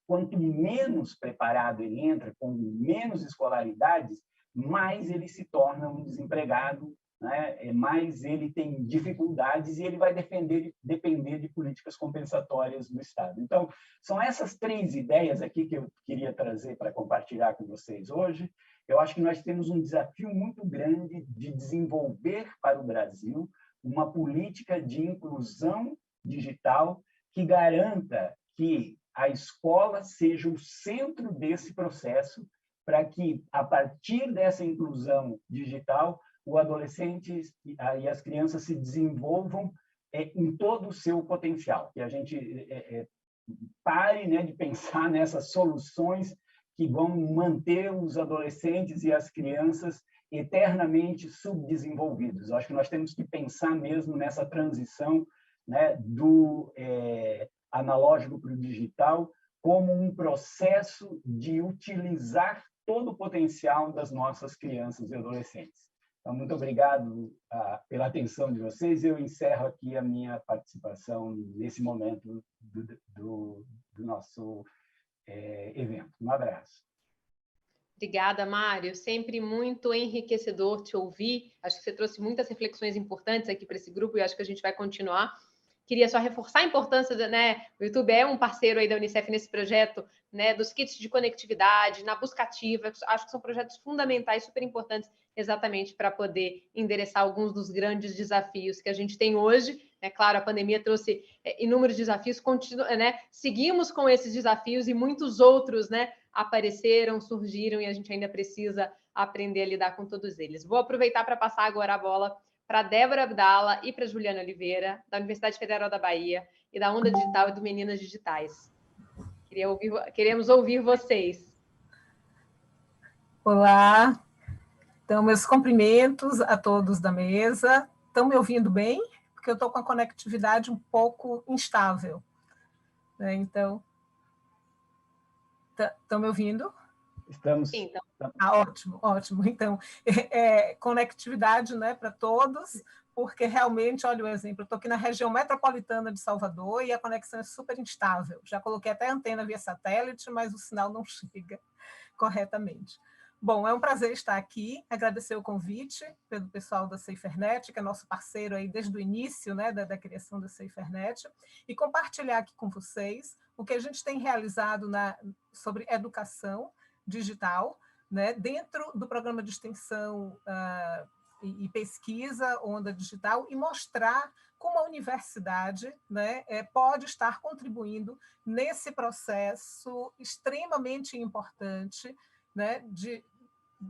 Quanto menos preparado ele entra, com menos escolaridades, mais ele se torna um desempregado, né? Mais ele tem dificuldades e ele vai depender de políticas compensatórias do Estado. Então, são essas 3 ideias aqui que eu queria trazer para compartilhar com vocês hoje. Eu acho que nós temos um desafio muito grande de desenvolver para o Brasil uma política de inclusão digital que garanta que a escola seja o centro desse processo, para que, a partir dessa inclusão digital, o adolescente e as crianças se desenvolvam em todo o seu potencial, que a gente pare, né, de pensar nessas soluções que vão manter os adolescentes e as crianças eternamente subdesenvolvidos. Eu acho que nós temos que pensar mesmo nessa transição, né, do analógico para o digital como um processo de utilizar todo o potencial das nossas crianças e adolescentes. Então, muito obrigado pela atenção de vocês. Eu encerro aqui a minha participação nesse momento do nosso evento. Um abraço. Obrigada, Mário. Sempre muito enriquecedor te ouvir. Acho que você trouxe muitas reflexões importantes aqui para esse grupo e acho que a gente vai continuar. Queria só reforçar a importância, né? O YouTube é um parceiro aí da Unicef nesse projeto, né? Dos kits de conectividade, na busca ativa. Acho que são projetos fundamentais, super importantes, exatamente para poder endereçar alguns dos grandes desafios que a gente tem hoje. É claro, a pandemia trouxe inúmeros desafios, né? Seguimos com esses desafios e muitos outros, né? Apareceram, surgiram e a gente ainda precisa aprender a lidar com todos eles. Vou aproveitar para passar agora a bola para a Débora Abdala e para a Juliana Oliveira, da Universidade Federal da Bahia e da Onda Digital e do Meninas Digitais. Queremos ouvir vocês. Olá, então meus cumprimentos a todos da mesa. Estão me ouvindo bem? Porque eu estou com a conectividade um pouco instável, né? Então, estão me ouvindo? Estamos. Sim, então. Ótimo, ótimo. Então, conectividade, né, para todos, porque realmente, olha o exemplo, eu estou aqui na região metropolitana de Salvador e a conexão é super instável. Já coloquei até antena via satélite, mas o sinal não chega corretamente. Bom, é um prazer estar aqui, agradecer o convite pelo pessoal da SaferNet, que é nosso parceiro aí desde o início, né, da criação da SaferNet, e compartilhar aqui com vocês o que a gente tem realizado sobre educação digital, né, dentro do programa de extensão e pesquisa Onda Digital, e mostrar como a universidade, né, pode estar contribuindo nesse processo extremamente importante, né,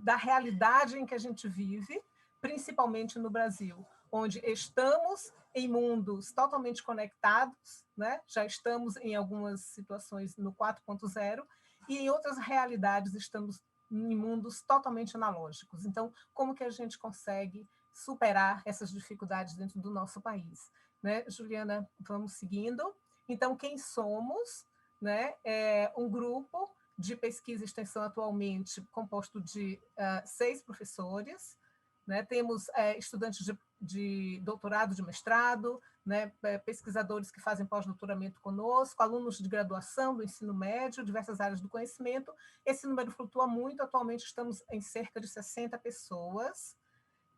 da realidade em que a gente vive, principalmente no Brasil, onde estamos em mundos totalmente conectados, né? Já estamos em algumas situações no 4.0 e em outras realidades estamos em mundos totalmente analógicos. Então, como que a gente consegue superar essas dificuldades dentro do nosso país? Né? Juliana, vamos seguindo. Então, quem somos? Né? É um grupo de pesquisa e extensão atualmente composto de 6 professores, né? Temos estudantes de doutorado, de mestrado, né? Pesquisadores que fazem pós-doutoramento conosco, alunos de graduação do ensino médio, diversas áreas do conhecimento. Esse número flutua muito, atualmente estamos em cerca de 60 pessoas,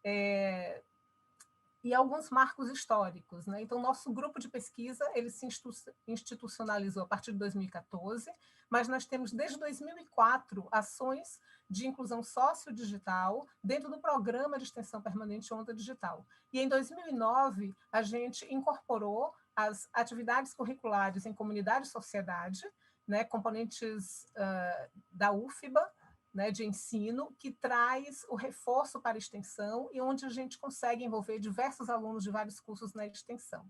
e alguns marcos históricos, né? Então, nosso grupo de pesquisa ele se institucionalizou a partir de 2014, mas nós temos desde 2004 ações de inclusão sociodigital dentro do programa de extensão permanente Onda Digital. E em 2009 a gente incorporou as atividades curriculares em comunidade e sociedade, né? Componentes da UFBA, né, de ensino, que traz o reforço para a extensão e onde a gente consegue envolver diversos alunos de vários cursos na extensão.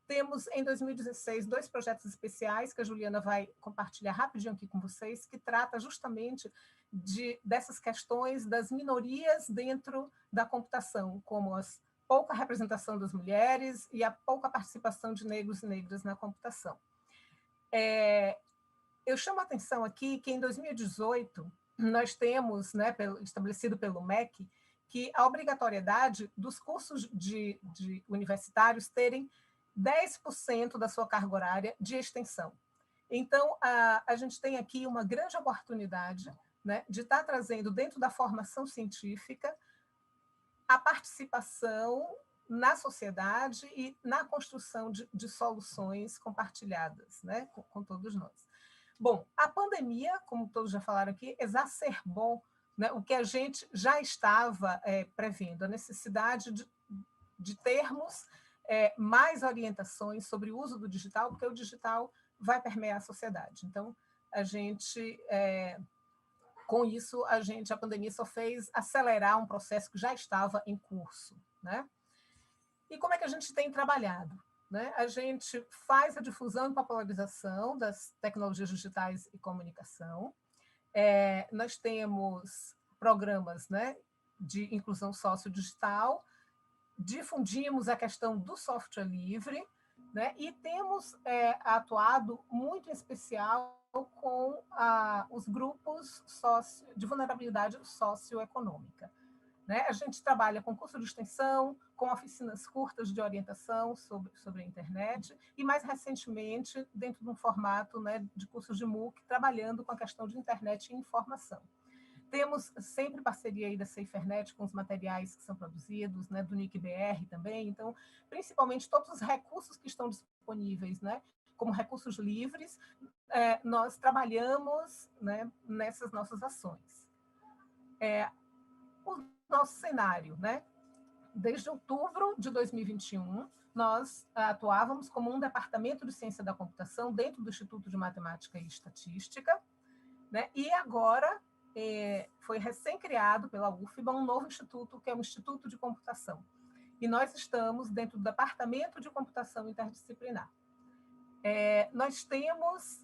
Temos, em 2016, 2 projetos especiais que a Juliana vai compartilhar rapidinho aqui com vocês, que trata justamente dessas questões das minorias dentro da computação, como a pouca representação das mulheres e a pouca participação de negros e negras na computação. Eu chamo a atenção aqui que, em 2018, nós temos, né, estabelecido pelo MEC, que a obrigatoriedade dos cursos de universitários terem 10% da sua carga horária de extensão. Então, a gente tem aqui uma grande oportunidade, né, de estar trazendo dentro da formação científica a participação na sociedade e na construção de soluções compartilhadas, né, com todos nós. Bom, a pandemia, como todos já falaram aqui, exacerbou, né, o que a gente já estava prevendo, a necessidade de termos mais orientações sobre o uso do digital, porque o digital vai permear a sociedade. Então, a gente, com isso, a pandemia só fez acelerar um processo que já estava em curso, né? E como é que a gente tem trabalhado? Né? A gente faz a difusão e popularização das tecnologias digitais e comunicação. Nós temos programas, né, de inclusão sociodigital, difundimos a questão do software livre, né, e temos atuado muito em especial com os grupos de vulnerabilidade socioeconômica. Né? A gente trabalha com curso de extensão, com oficinas curtas de orientação sobre a internet e, mais recentemente, dentro de um formato, né, de cursos de MOOC, trabalhando com a questão de internet e informação. Temos sempre parceria aí da SaferNet com os materiais que são produzidos, né, do NIC-BR também. Então, principalmente todos os recursos que estão disponíveis, né, como recursos livres, nós trabalhamos, né, nessas nossas ações. O nosso cenário, né, desde outubro de 2021, nós atuávamos como um departamento de ciência da computação dentro do Instituto de Matemática e Estatística, né, e agora foi recém-criado pela UFBA um novo instituto, que é o Instituto de Computação. E nós estamos dentro do Departamento de Computação Interdisciplinar. Nós temos,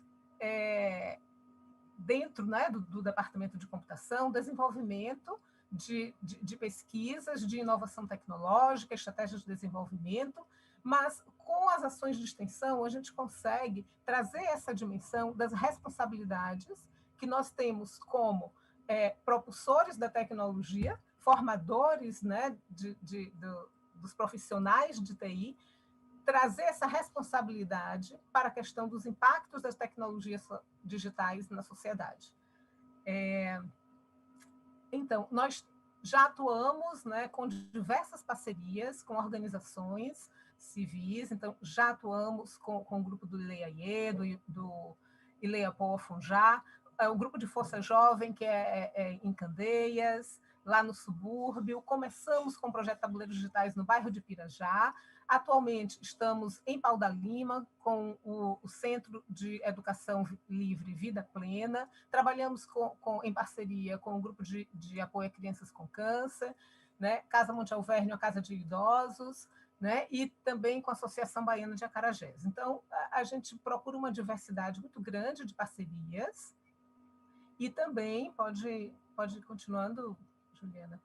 dentro, né, do Departamento de Computação, desenvolvimento de pesquisas, de inovação tecnológica, estratégias de desenvolvimento, mas com as ações de extensão a gente consegue trazer essa dimensão das responsabilidades que nós temos como propulsores da tecnologia, formadores, né, dos profissionais de TI, trazer essa responsabilidade para a questão dos impactos das tecnologias digitais na sociedade. Então, nós já atuamos, né, com diversas parcerias com organizações civis, então já atuamos com o grupo do ILEA-IE, do ILEA-POA-FUNJA, o grupo de Força Jovem, que é em Candeias, lá no subúrbio. Começamos com o projeto Tabuleiros Digitais no bairro de Pirajá. Atualmente estamos em Pau da Lima, com o Centro de Educação Livre Vida Plena. Trabalhamos em parceria com o grupo de apoio a crianças com câncer, né? Casa Monte Alverne, a Casa de Idosos, né? E também com a Associação Baiana de Acarajés. Então, a gente procura uma diversidade muito grande de parcerias. E também, pode ir continuando, Juliana,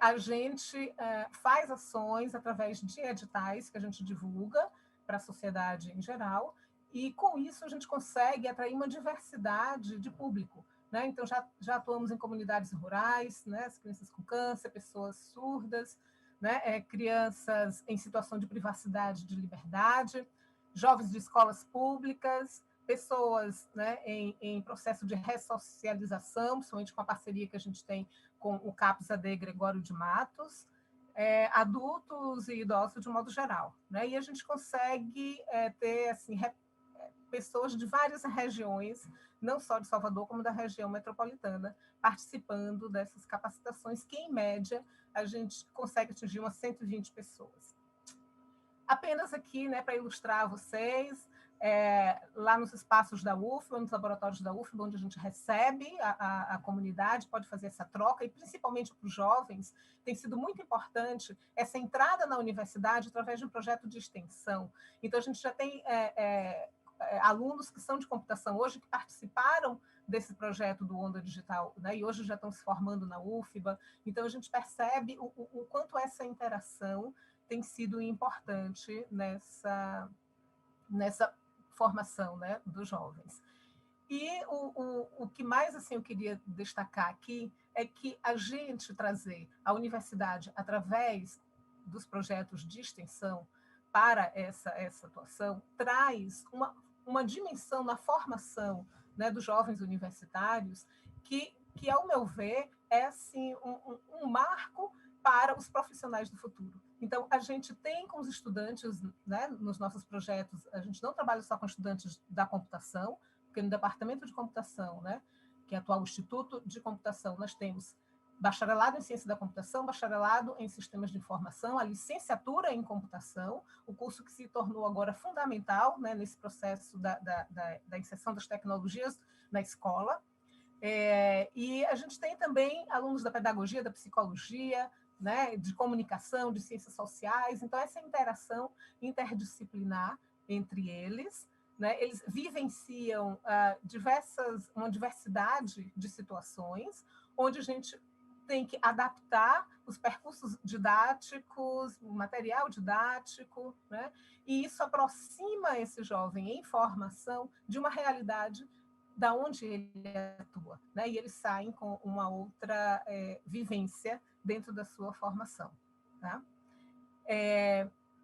a gente faz ações através de editais que a gente divulga para a sociedade em geral, e com isso a gente consegue atrair uma diversidade de público, né? Então, já atuamos em comunidades rurais, né? As crianças com câncer, pessoas surdas, né? Crianças em situação de privacidade, de liberdade, jovens de escolas públicas, pessoas, né, em processo de ressocialização, principalmente com a parceria que a gente tem com o CAPS-AD Gregório de Matos, adultos e idosos de modo geral, né? E a gente consegue ter assim, pessoas de várias regiões, não só de Salvador, como da região metropolitana, participando dessas capacitações, que, em média, a gente consegue atingir umas 120 pessoas. Apenas aqui, né, para ilustrar vocês, lá nos espaços da UFBA, nos laboratórios da UFBA, onde a gente recebe a comunidade, pode fazer essa troca, e principalmente para os jovens, tem sido muito importante essa entrada na universidade através de um projeto de extensão. Então, a gente já tem alunos que são de computação hoje, que participaram desse projeto do Onda Digital, né, e hoje já estão se formando na UFBA. Então, a gente percebe o quanto essa interação tem sido importante nessa formação, né, dos jovens. E o que mais assim, eu queria destacar aqui é que a gente trazer a universidade, através dos projetos de extensão, para essa atuação, traz uma dimensão na formação, né, dos jovens universitários que, ao meu ver, é assim, um marco para os profissionais do futuro. Então, a gente tem com os estudantes, né, nos nossos projetos, a gente não trabalha só com estudantes da computação, porque no Departamento de Computação, né, que é atual Instituto de Computação, nós temos bacharelado em Ciência da Computação, bacharelado em Sistemas de Informação, a licenciatura em Computação, o curso que se tornou agora fundamental, né, nesse processo da inserção das tecnologias na escola. E a gente tem também alunos da pedagogia, da psicologia, né, de comunicação, de ciências sociais. Então, essa interação interdisciplinar entre eles, né, eles vivenciam uma diversidade de situações, onde a gente tem que adaptar os percursos didáticos, o material didático, né, e isso aproxima esse jovem em formação de uma realidade da onde ele atua, né, e eles saem com uma outra vivência dentro da sua formação. Tá?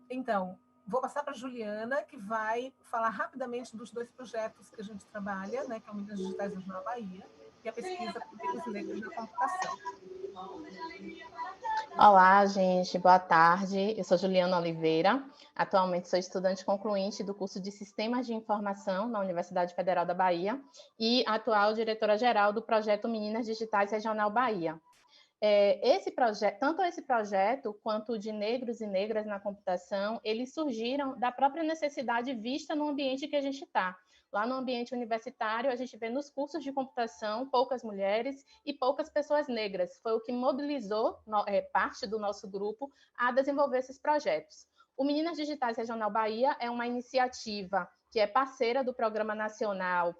Então, vou passar para a Juliana, que vai falar rapidamente dos dois projetos que a gente trabalha, né, que é o Minas Digitais da Bahia, e a pesquisa com negros e negras na computação. Olá, gente, boa tarde. Eu sou Juliana Oliveira. Atualmente sou estudante concluinte do curso de Sistemas de Informação na Universidade Federal da Bahia e atual diretora-geral do projeto Meninas Digitais Regional Bahia. Tanto esse projeto quanto o de negros e negras na computação, eles surgiram da própria necessidade vista no ambiente que a gente está. Lá no ambiente universitário, a gente vê nos cursos de computação poucas mulheres e poucas pessoas negras. Foi o que mobilizou parte do nosso grupo a desenvolver esses projetos. O Meninas Digitais Regional Bahia é uma iniciativa que é parceira do Programa Nacional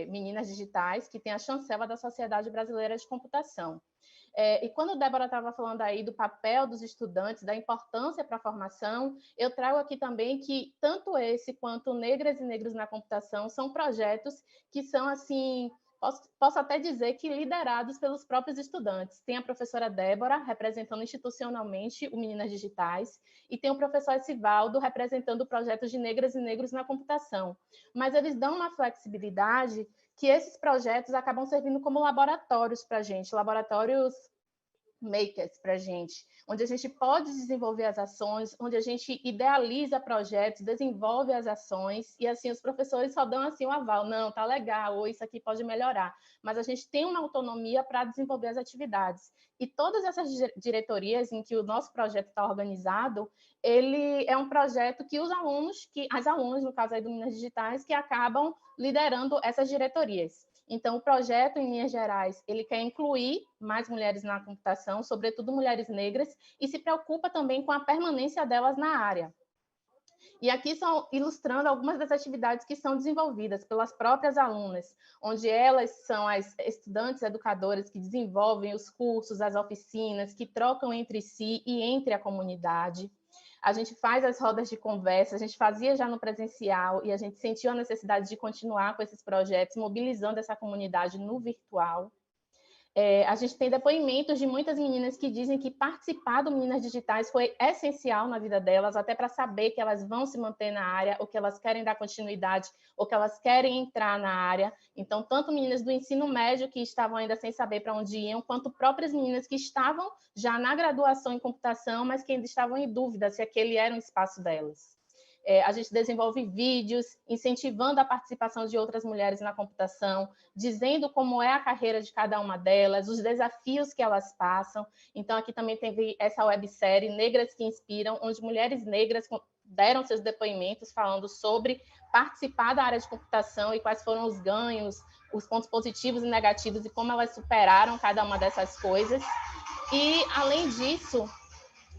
Meninas Digitais, que tem a chancela da Sociedade Brasileira de Computação. E quando a Débora estava falando aí do papel dos estudantes, da importância para a formação, eu trago aqui também que tanto esse quanto Negras e Negros na Computação são projetos que são, assim, posso até dizer que liderados pelos próprios estudantes. Tem a professora Débora, representando institucionalmente o Meninas Digitais, e tem o professor Esivaldo, representando o projeto de Negras e Negros na Computação. Mas eles dão uma flexibilidade que esses projetos acabam servindo como laboratórios para a gente, laboratórios makers para a gente, onde a gente pode desenvolver as ações, onde a gente idealiza projetos, desenvolve as ações, e assim os professores só dão assim o aval, não, tá legal, ou isso aqui pode melhorar, mas a gente tem uma autonomia para desenvolver as atividades. E todas essas diretorias em que o nosso projeto está organizado, ele é um projeto que as alunas, no caso aí do Minas Digitais, que acabam liderando essas diretorias. Então, o projeto, em linhas gerais, ele quer incluir mais mulheres na computação, sobretudo mulheres negras, e se preocupa também com a permanência delas na área. E aqui são ilustrando algumas das atividades que são desenvolvidas pelas próprias alunas, onde elas são as estudantes educadoras que desenvolvem os cursos, as oficinas, que trocam entre si e entre a comunidade. A gente faz as rodas de conversa, a gente fazia já no presencial e a gente sentiu a necessidade de continuar com esses projetos, mobilizando essa comunidade no virtual. A gente tem depoimentos de muitas meninas que dizem que participar do Meninas Digitais foi essencial na vida delas, até para saber que elas vão se manter na área, ou que elas querem dar continuidade, ou que elas querem entrar na área. Então, tanto meninas do ensino médio que estavam ainda sem saber para onde iam, quanto próprias meninas que estavam já na graduação em computação, mas que ainda estavam em dúvida se aquele era um espaço delas. A gente desenvolve vídeos incentivando a participação de outras mulheres na computação, dizendo como é a carreira de cada uma delas, os desafios que elas passam. Então, aqui também teve essa websérie Negras que Inspiram, onde mulheres negras deram seus depoimentos falando sobre participar da área de computação e quais foram os ganhos, os pontos positivos e negativos e como elas superaram cada uma dessas coisas. E, além disso,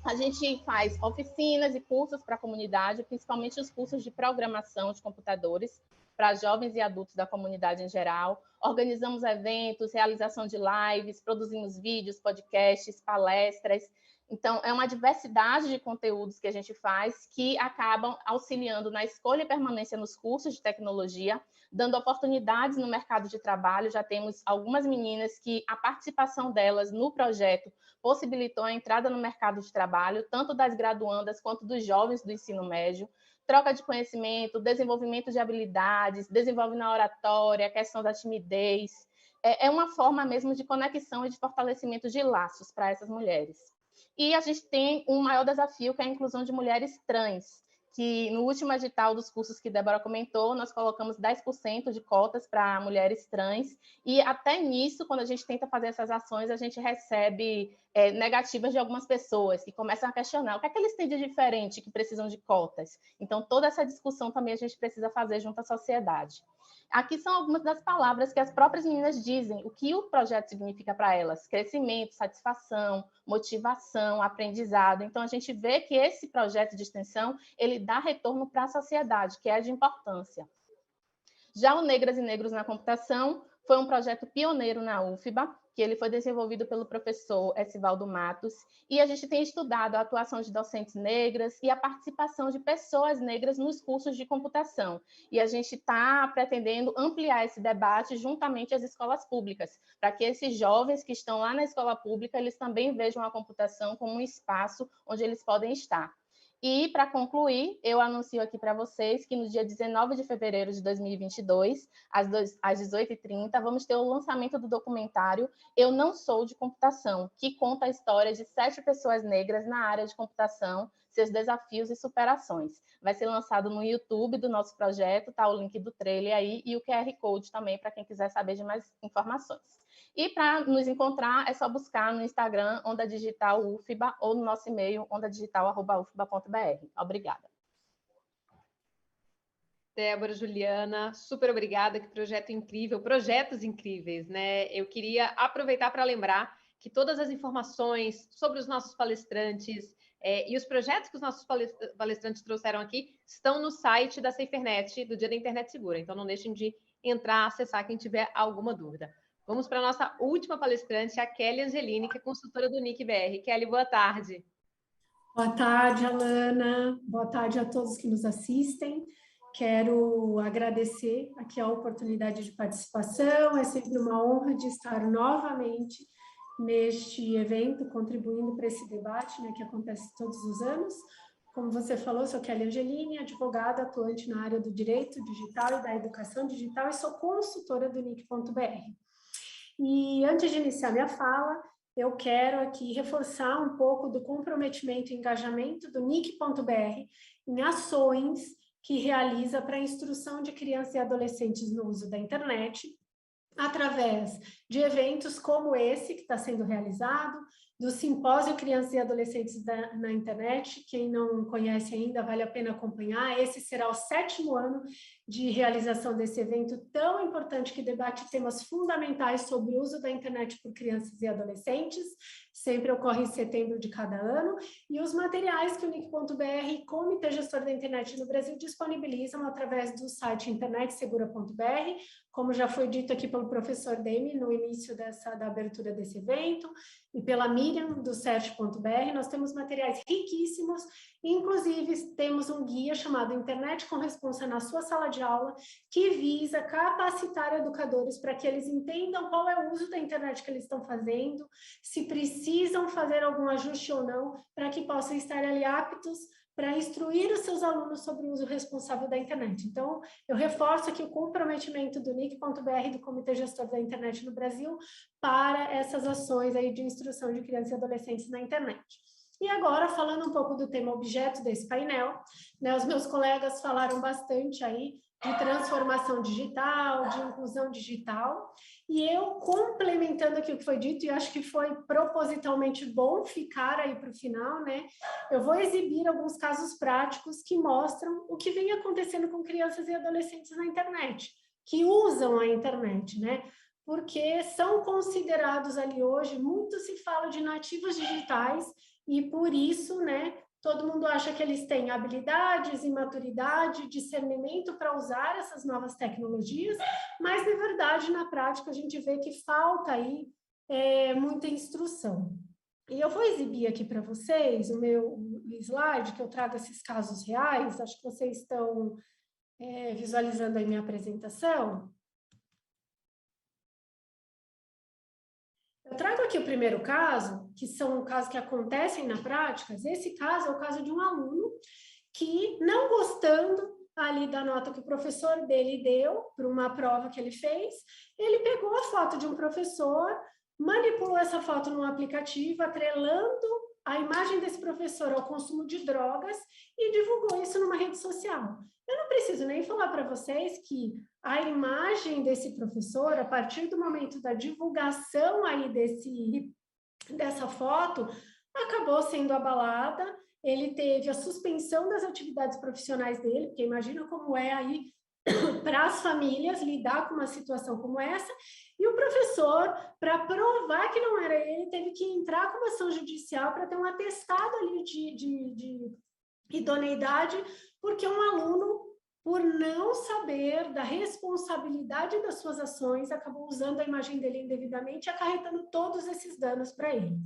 a gente faz oficinas e cursos para a comunidade, principalmente os cursos de programação de computadores para jovens e adultos da comunidade em geral. Organizamos eventos, realização de lives, produzimos vídeos, podcasts, palestras. Então, é uma diversidade de conteúdos que a gente faz que acabam auxiliando na escolha e permanência nos cursos de tecnologia, dando oportunidades no mercado de trabalho. Já temos algumas meninas que a participação delas no projeto possibilitou a entrada no mercado de trabalho, tanto das graduandas quanto dos jovens do ensino médio, troca de conhecimento, desenvolvimento de habilidades, desenvolve na oratória, a questão da timidez. É uma forma mesmo de conexão e de fortalecimento de laços para essas mulheres. E a gente tem um maior desafio, que é a inclusão de mulheres trans, que no último edital dos cursos que Débora comentou, nós colocamos 10% de cotas para mulheres trans, e até nisso, quando a gente tenta fazer essas ações, a gente recebe negativas de algumas pessoas, que começam a questionar o que é que eles têm de diferente que precisam de cotas. Então, toda essa discussão também a gente precisa fazer junto à sociedade. Aqui são algumas das palavras que as próprias meninas dizem, o que o projeto significa para elas: crescimento, satisfação, motivação, aprendizado. Então, a gente vê que esse projeto de extensão, ele dá retorno para a sociedade, que é de importância. Já o Negras e Negros na Computação foi um projeto pioneiro na UFBA, que ele foi desenvolvido pelo professor Esivaldo Matos, e a gente tem estudado a atuação de docentes negras e a participação de pessoas negras nos cursos de computação. E a gente está pretendendo ampliar esse debate juntamente às escolas públicas, para que esses jovens que estão lá na escola pública, eles também vejam a computação como um espaço onde eles podem estar. E, para concluir, eu anuncio aqui para vocês que no dia 19 de fevereiro de 2022, às 18h30, vamos ter o lançamento do documentário Eu Não Sou de Computação, que conta a história de 7 pessoas negras na área de computação, seus desafios e superações. Vai ser lançado no YouTube do nosso projeto, tá o link do trailer aí e o QR Code também para quem quiser saber de mais informações. E para nos encontrar, é só buscar no Instagram, Onda Digital UFBA, ou no nosso e-mail, ondadigital@ufba.br. Obrigada. Débora, Juliana, super obrigada, que projeto incrível, projetos incríveis, né? Eu queria aproveitar para lembrar que todas as informações sobre os nossos palestrantes e os projetos que os nossos palestrantes trouxeram aqui estão no site da SaferNet, do Dia da Internet Segura. Então, não deixem de entrar, acessar quem tiver alguma dúvida. Vamos para a nossa última palestrante, a Kelly Angelini, que é consultora do NIC-BR. Kelly, boa tarde. Boa tarde, Alana. Boa tarde a todos que nos assistem. Quero agradecer aqui a oportunidade de participação. É sempre uma honra de estar novamente neste evento, contribuindo para esse debate, né, que acontece todos os anos. Como você falou, sou Kelly Angelini, advogada atuante na área do direito digital e da educação digital e sou consultora do NIC.br. E antes de iniciar minha fala, eu quero aqui reforçar um pouco do comprometimento e engajamento do NIC.br em ações que realiza para a instrução de crianças e adolescentes no uso da internet, através de eventos como esse que está sendo realizado, do Simpósio Crianças e Adolescentes na Internet. Quem não conhece ainda, vale a pena acompanhar. Esse será o 7º ano de realização desse evento tão importante que debate temas fundamentais sobre o uso da internet por crianças e adolescentes. Sempre ocorre em setembro de cada ano. E os materiais que o NIC.br e Comitê Gestor da Internet no Brasil disponibilizam através do site internetsegura.br, como já foi dito aqui pelo professor Demi no início da abertura desse evento, e pela Miriam, do CERT.br, nós temos materiais riquíssimos, inclusive temos um guia chamado Internet com Responsa na sua sala de aula, que visa capacitar educadores para que eles entendam qual é o uso da internet que eles estão fazendo, se precisam fazer algum ajuste ou não, para que possam estar ali aptos para instruir os seus alunos sobre o uso responsável da internet. Então, eu reforço aqui o comprometimento do NIC.br, do Comitê Gestor da Internet no Brasil, para essas ações aí de instrução de crianças e adolescentes na internet. E agora, falando um pouco do tema objeto desse painel, né, os meus colegas falaram bastante aí de transformação digital, de inclusão digital, e eu, complementando aqui o que foi dito, e acho que foi propositalmente bom ficar aí para o final, né? Eu vou exibir alguns casos práticos que mostram o que vem acontecendo com crianças e adolescentes na internet, que usam a internet, né? Porque são considerados ali hoje, muito se fala de nativos digitais, e por isso, né, todo mundo acha que eles têm habilidades e maturidade, discernimento para usar essas novas tecnologias, mas, na verdade, na prática, a gente vê que falta aí muita instrução. E eu vou exibir aqui para vocês o meu slide, que eu trago esses casos reais, acho que vocês estão visualizando aí minha apresentação. Eu trago aqui o primeiro caso, que são casos que acontecem na prática. Esse caso é o caso de um aluno que, não gostando ali da nota que o professor dele deu para uma prova que ele fez, ele pegou a foto de um professor, manipulou essa foto num aplicativo, atrelando a imagem desse professor ao consumo de drogas e divulgou isso numa rede social. Eu não preciso nem falar para vocês que a imagem desse professor, a partir do momento da divulgação aí dessa foto, acabou sendo abalada. Ele teve a suspensão das atividades profissionais dele, porque imagina como é aí para as famílias lidar com uma situação como essa, e o professor, para provar que não era ele, teve que entrar com uma ação judicial para ter um atestado ali de idoneidade, porque um aluno, por não saber da responsabilidade das suas ações, acabou usando a imagem dele indevidamente, acarretando todos esses danos para ele.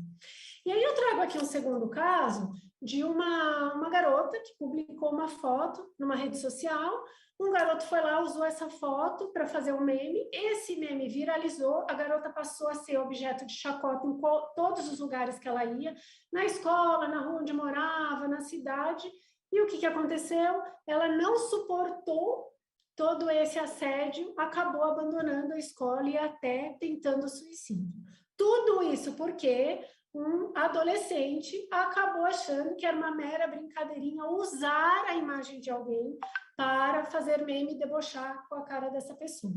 E aí eu trago aqui um segundo caso, de uma garota que publicou uma foto numa rede social. Um garoto foi lá, usou essa foto para fazer um meme, esse meme viralizou, a garota passou a ser objeto de chacota em todos os lugares que ela ia, na escola, na rua onde morava, na cidade. E o que aconteceu? Ela não suportou todo esse assédio, acabou abandonando a escola e até tentando suicídio. Tudo isso porque um adolescente acabou achando que era uma mera brincadeirinha usar a imagem de alguém para fazer meme e debochar com a cara dessa pessoa.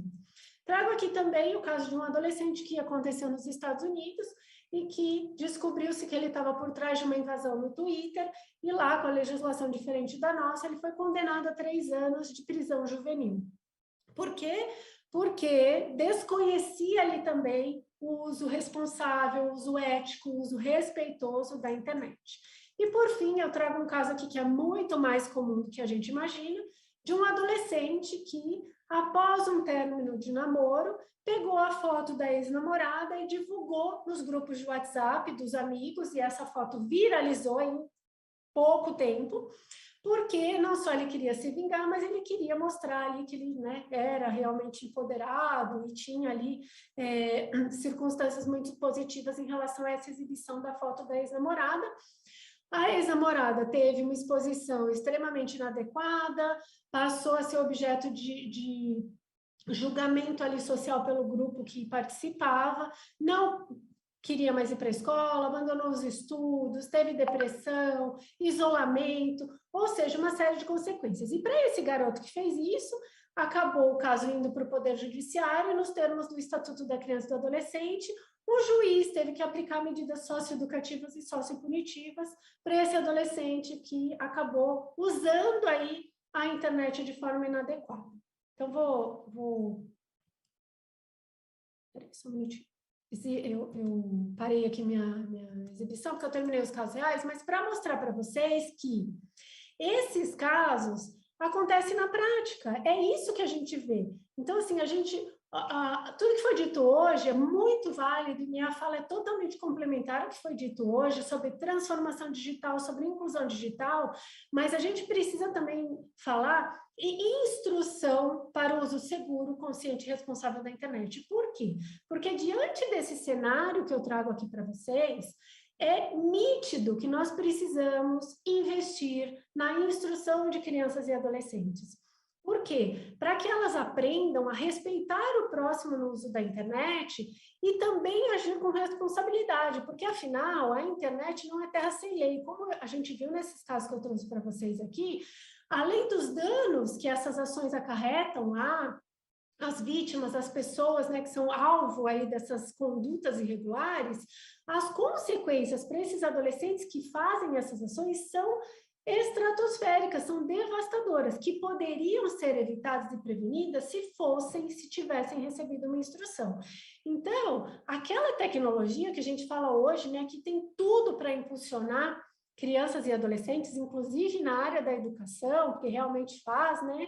Trago aqui também o caso de um adolescente que aconteceu nos Estados Unidos e que descobriu-se que ele estava por trás de uma invasão no Twitter e lá, com a legislação diferente da nossa, ele foi condenado a 3 anos de prisão juvenil. Por quê? Porque desconhecia ali também o uso responsável, o uso ético, o uso respeitoso da internet. E, por fim, eu trago um caso aqui que é muito mais comum do que a gente imagina, de um adolescente que, após um término de namoro, pegou a foto da ex-namorada e divulgou nos grupos de WhatsApp dos amigos, e essa foto viralizou em pouco tempo, porque não só ele queria se vingar, mas ele queria mostrar ali que ele, né, era realmente empoderado e tinha ali circunstâncias muito positivas em relação a essa exibição da foto da ex-namorada. A ex-namorada teve uma exposição extremamente inadequada, passou a ser objeto de julgamento ali social pelo grupo que participava, não queria mais ir para a escola, abandonou os estudos, teve depressão, isolamento, ou seja, uma série de consequências. E para esse garoto que fez isso, acabou o caso indo para o Poder Judiciário, e nos termos do Estatuto da Criança e do Adolescente, o juiz teve que aplicar medidas socioeducativas e sociopunitivas para esse adolescente que acabou usando aí a internet de forma inadequada. Então, vou... Peraí, só um minutinho. Eu parei aqui minha exibição, porque eu terminei os casos reais, mas para mostrar para vocês que esses casos acontecem na prática. É isso que a gente vê. Então, assim, tudo que foi dito hoje é muito válido e minha fala é totalmente complementar ao que foi dito hoje sobre transformação digital, sobre inclusão digital, mas a gente precisa também falar em instrução para o uso seguro, consciente e responsável da internet. Por quê? Porque diante desse cenário que eu trago aqui para vocês, é nítido que nós precisamos investir na instrução de crianças e adolescentes. Por quê? Para que elas aprendam a respeitar o próximo no uso da internet e também agir com responsabilidade, porque, afinal, a internet não é terra sem lei. Como a gente viu nesses casos que eu trouxe para vocês aqui, além dos danos que essas ações acarretam às vítimas, às pessoas, né, que são alvo aí dessas condutas irregulares, as consequências para esses adolescentes que fazem essas ações são estratosféricas, são devastadoras, que poderiam ser evitadas e prevenidas se tivessem recebido uma instrução. Então, aquela tecnologia que a gente fala hoje, né, que tem tudo para impulsionar crianças e adolescentes, inclusive na área da educação, porque realmente faz, né,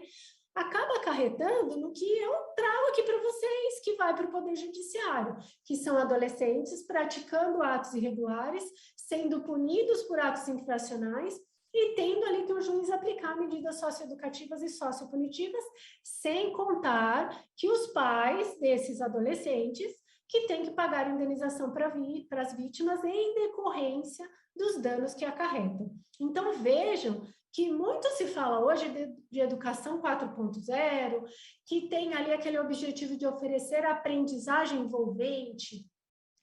acaba acarretando no que eu trago aqui para vocês, que vai para o Poder Judiciário, que são adolescentes praticando atos irregulares, sendo punidos por atos infracionais, e tendo ali que o juiz aplicar medidas socioeducativas e sociopunitivas, sem contar que os pais desses adolescentes que têm que pagar indenização para as vítimas em decorrência dos danos que acarretam. Então, vejam que muito se fala hoje de educação 4.0, que tem ali aquele objetivo de oferecer aprendizagem envolvente,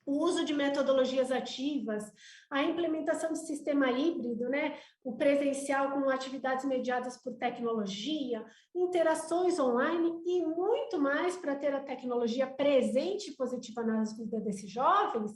o uso de metodologias ativas, a implementação de sistema híbrido, né? O presencial com atividades mediadas por tecnologia, interações online e muito mais para ter a tecnologia presente e positiva nas vidas desses jovens.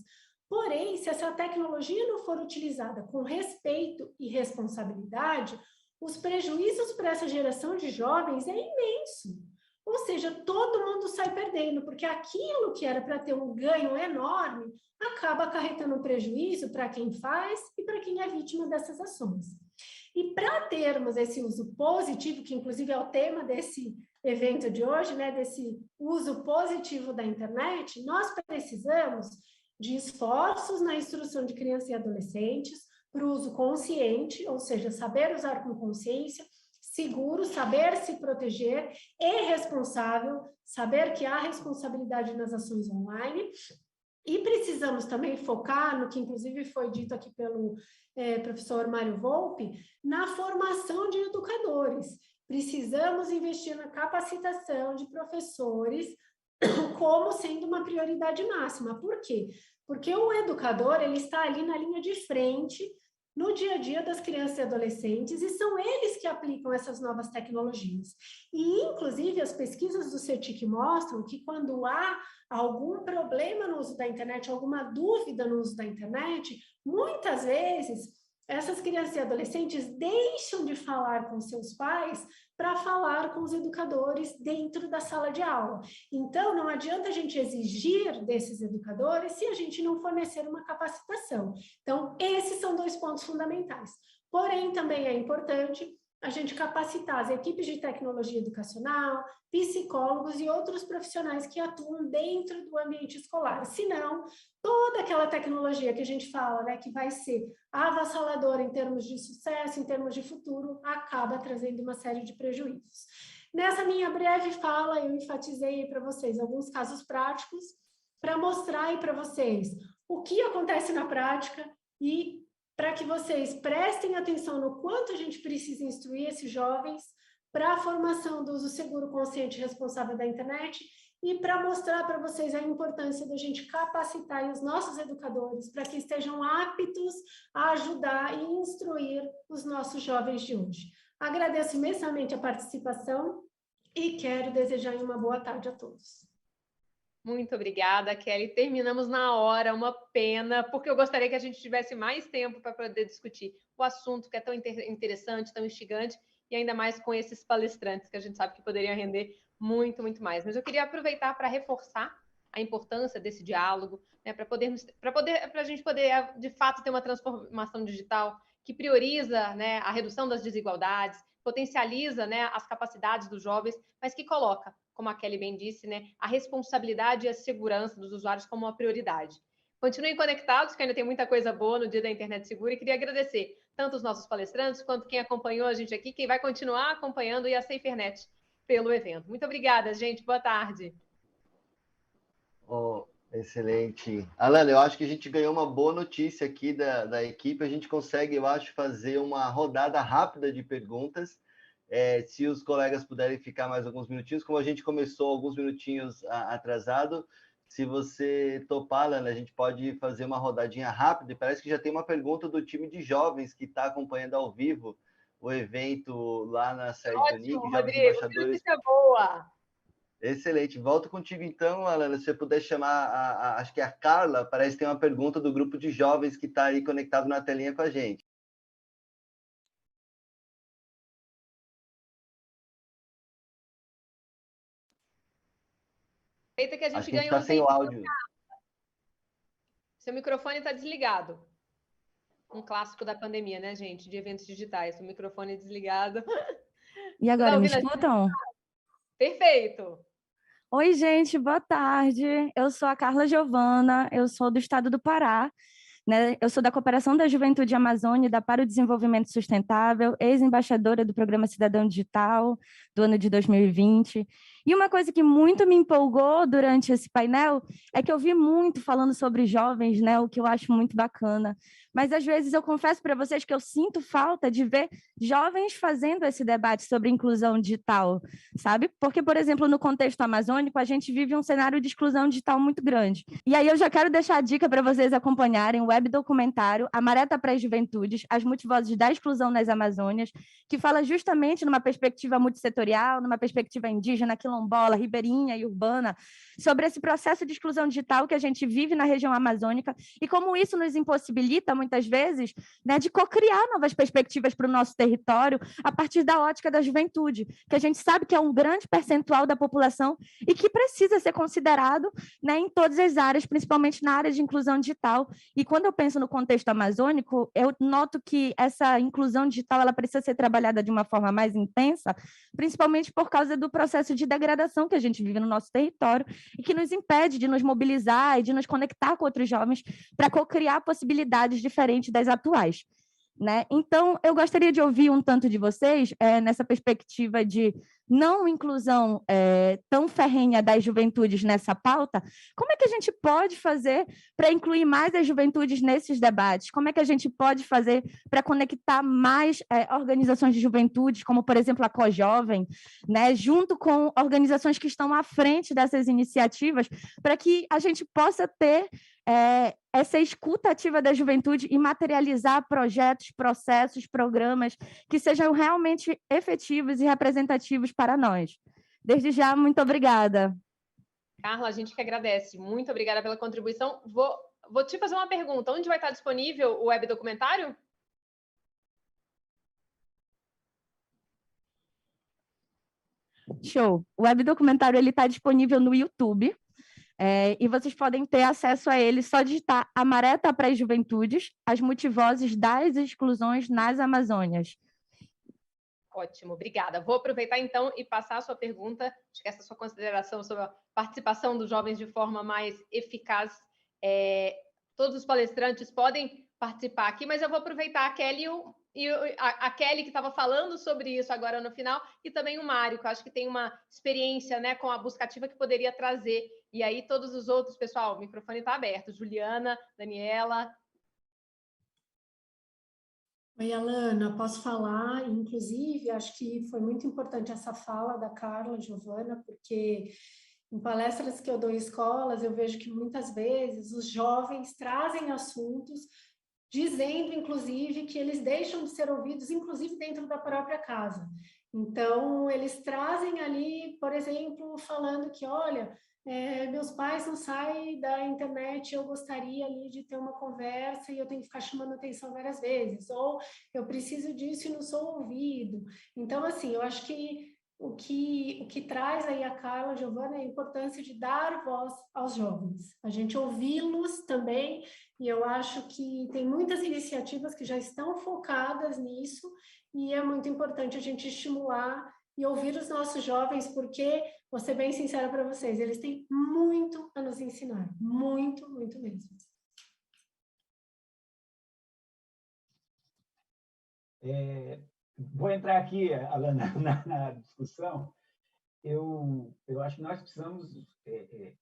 Porém, se essa tecnologia não for utilizada com respeito e responsabilidade, os prejuízos para essa geração de jovens é imenso. Ou seja, todo mundo sai perdendo, porque aquilo que era para ter um ganho enorme acaba acarretando um prejuízo para quem faz e para quem é vítima dessas ações. E para termos esse uso positivo, que inclusive é o tema desse evento de hoje, né, desse uso positivo da internet, nós precisamos de esforços na instrução de crianças e adolescentes, para o uso consciente, ou seja, saber usar com consciência, seguro, saber se proteger, e responsável, saber que há responsabilidade nas ações online. E precisamos também focar no que, inclusive, foi dito aqui pelo professor Mário Volpi, na formação de educadores. Precisamos investir na capacitação de professores como sendo uma prioridade máxima. Por quê? Porque o educador ele está ali na linha de frente, no dia a dia das crianças e adolescentes, e são eles que aplicam essas novas tecnologias. E, inclusive, as pesquisas do CETIC mostram que quando há algum problema no uso da internet, alguma dúvida no uso da internet, muitas vezes essas crianças e adolescentes deixam de falar com seus pais para falar com os educadores dentro da sala de aula. Então, não adianta a gente exigir desses educadores se a gente não fornecer uma capacitação. Então, esses são 2 pontos fundamentais. Porém, também é importante a gente capacitar as equipes de tecnologia educacional, psicólogos e outros profissionais que atuam dentro do ambiente escolar. Senão, toda aquela tecnologia que a gente fala, né, que vai ser avassaladora em termos de sucesso, em termos de futuro, acaba trazendo uma série de prejuízos. Nessa minha breve fala, eu enfatizei para vocês alguns casos práticos para mostrar aí para vocês o que acontece na prática e para que vocês prestem atenção no quanto a gente precisa instruir esses jovens para a formação do uso seguro, consciente e responsável da internet e para mostrar para vocês a importância da gente capacitar os nossos educadores para que estejam aptos a ajudar e instruir os nossos jovens de hoje. Agradeço imensamente a participação e quero desejar uma boa tarde a todos. Muito obrigada, Kelly. Terminamos na hora, uma pena, porque eu gostaria que a gente tivesse mais tempo para poder discutir o assunto que é tão interessante, tão instigante, e ainda mais com esses palestrantes que a gente sabe que poderiam render muito, muito mais. Mas eu queria aproveitar para reforçar a importância desse diálogo, né, para a gente poder, de fato, ter uma transformação digital que prioriza, né, a redução das desigualdades, potencializa, né, as capacidades dos jovens, mas que coloca, como a Kelly bem disse, né, a responsabilidade e a segurança dos usuários como uma prioridade. Continuem conectados, que ainda tem muita coisa boa no Dia da Internet Segura, e queria agradecer tanto os nossos palestrantes, quanto quem acompanhou a gente aqui, quem vai continuar acompanhando, e a SaferNet pelo evento. Muito obrigada, gente. Boa tarde. Oh, excelente. Alana, eu acho que a gente ganhou uma boa notícia aqui da equipe. A gente consegue, eu acho, fazer uma rodada rápida de perguntas. Se os colegas puderem ficar mais alguns minutinhos, como a gente começou alguns minutinhos atrasado, se você topar, Alana, a gente pode fazer uma rodadinha rápida. E parece que já tem uma pergunta do time de jovens que está acompanhando ao vivo o evento lá na sede do NIC. Ótimo, Rodrigo, que notícia boa! Excelente. Volto contigo então, Alana, se você puder chamar, acho que é a Carla, parece que tem uma pergunta do grupo de jovens que está aí conectado na telinha com a gente. Feita que a gente acho que ganhou está sem o áudio. Seu microfone está desligado. Um clássico da pandemia, né, gente? De eventos digitais. O microfone desligado. E agora, me escutam? Perfeito. Oi, gente, boa tarde. Eu sou a Carla Giovana, eu sou do estado do Pará, né? Eu sou da Cooperação da Juventude Amazônica para o Desenvolvimento Sustentável, ex-embaixadora do Programa Cidadão Digital do ano de 2020. E uma coisa que muito me empolgou durante esse painel é que eu vi muito falando sobre jovens, né? O que eu acho muito bacana. Mas, às vezes, eu confesso para vocês que eu sinto falta de ver jovens fazendo esse debate sobre inclusão digital, sabe? Porque, por exemplo, no contexto amazônico, a gente vive um cenário de exclusão digital muito grande. E aí eu já quero deixar a dica para vocês acompanharem o web documentário A Maré para as Juventudes, as multivozes da exclusão nas Amazônias, que fala justamente numa perspectiva multissetorial, numa perspectiva indígena, quilombola, ribeirinha e urbana, sobre esse processo de exclusão digital que a gente vive na região amazônica e como isso nos impossibilita, muitas vezes, né, de co-criar novas perspectivas para o nosso território a partir da ótica da juventude, que a gente sabe que é um grande percentual da população e que precisa ser considerado, né, em todas as áreas, principalmente na área de inclusão digital. E quando eu penso no contexto amazônico, eu noto que essa inclusão digital ela precisa ser trabalhada de uma forma mais intensa, principalmente por causa do processo de degradação que a gente vive no nosso território e que nos impede de nos mobilizar e de nos conectar com outros jovens para co-criar possibilidades diferentes das atuais. né? Então, eu gostaria de ouvir um tanto de vocês nessa perspectiva de não inclusão tão ferrenha das juventudes nessa pauta. Como é que a gente pode fazer para incluir mais as juventudes nesses debates? Como é que a gente pode fazer para conectar mais organizações de juventudes, como, por exemplo, a COJovem, né, junto com organizações que estão à frente dessas iniciativas, para que a gente possa ter essa escuta ativa da juventude e materializar projetos, processos, programas que sejam realmente efetivos e representativos para nós. Desde já, muito obrigada. Carla, a gente que agradece. Muito obrigada pela contribuição. Vou te fazer uma pergunta. Onde vai estar disponível o web documentário? Show. O web documentário está disponível no YouTube. E vocês podem ter acesso a ele, só digitar A Maré tá para as Juventudes, as multivozes das exclusões nas Amazônias. Ótimo, obrigada. Vou aproveitar, então, e passar a sua pergunta, acho que essa sua consideração sobre a participação dos jovens de forma mais eficaz. Todos os palestrantes podem participar aqui, mas eu vou aproveitar a Kelly a Kelly, que estava falando sobre isso agora no final, e também o Mário, que eu acho que tem uma experiência, né, com a busca ativa que poderia trazer. E aí todos os outros, pessoal, o microfone está aberto. Juliana, Daniela. Oi, Alana, posso falar? Inclusive, acho que foi muito importante essa fala da Carla Giovana, porque em palestras que eu dou em escolas, eu vejo que muitas vezes os jovens trazem assuntos dizendo, inclusive, que eles deixam de ser ouvidos, inclusive dentro da própria casa. Então, eles trazem ali, por exemplo, falando que, olha, meus pais não saem da internet, eu gostaria ali de ter uma conversa e eu tenho que ficar chamando atenção várias vezes, ou eu preciso disso e não sou ouvido. Então, assim, eu acho que o que traz aí a Carla, Giovana, é a importância de dar voz aos jovens, a gente ouvi-los também, e eu acho que tem muitas iniciativas que já estão focadas nisso, e é muito importante a gente estimular e ouvir os nossos jovens, porque, vou ser bem sincera para vocês, eles têm muito a nos ensinar, muito, muito mesmo. Vou entrar aqui, Alana, na discussão. Eu acho que nós precisamos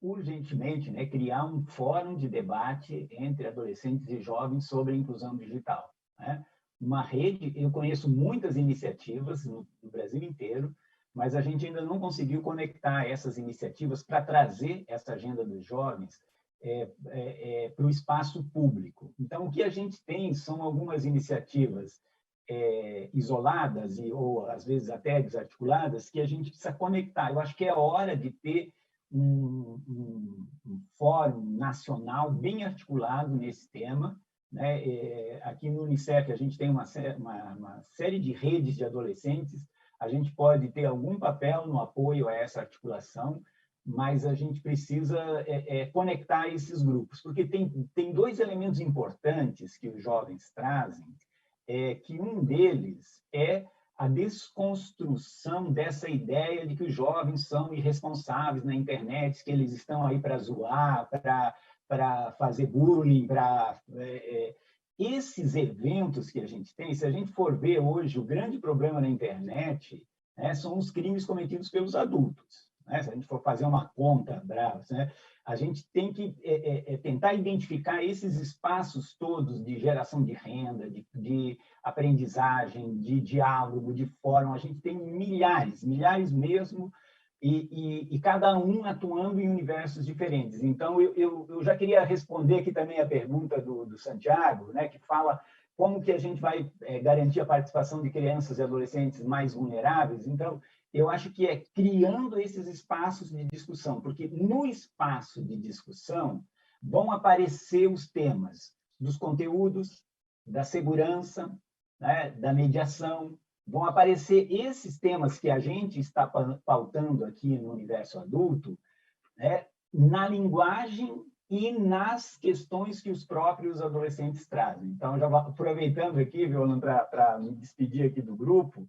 urgentemente, né, criar um fórum de debate entre adolescentes e jovens sobre a inclusão digital, né? Uma rede, eu conheço muitas iniciativas no Brasil inteiro, mas a gente ainda não conseguiu conectar essas iniciativas para trazer essa agenda dos jovens para o espaço público. Então, o que a gente tem são algumas iniciativas isoladas ou às vezes até desarticuladas que a gente precisa conectar. Eu acho que é hora de ter um fórum nacional bem articulado nesse tema, né? Aqui no Unicef a gente tem uma série de redes de adolescentes, a gente pode ter algum papel no apoio a essa articulação, mas a gente precisa conectar esses grupos, porque tem dois elementos importantes que os jovens trazem, que um deles é a desconstrução dessa ideia de que os jovens são irresponsáveis na internet, que eles estão aí para zoar, para fazer bullying, esses eventos que a gente tem, se a gente for ver hoje, o grande problema na internet, né, são os crimes cometidos pelos adultos, né? Se a gente for fazer uma conta brava, né, a gente tem que tentar identificar esses espaços todos de geração de renda, de aprendizagem, de diálogo, de fórum. A gente tem milhares mesmo, e cada um atuando em universos diferentes. Então, eu já queria responder aqui também a pergunta do Santiago, né, que fala como que a gente vai garantir a participação de crianças e adolescentes mais vulneráveis. Então, eu acho que é criando esses espaços de discussão, porque no espaço de discussão vão aparecer os temas dos conteúdos, da segurança, né, da mediação, vão aparecer esses temas que a gente está pautando aqui no universo adulto, né, na linguagem e nas questões que os próprios adolescentes trazem. Então, já aproveitando aqui, Violão, para me despedir aqui do grupo,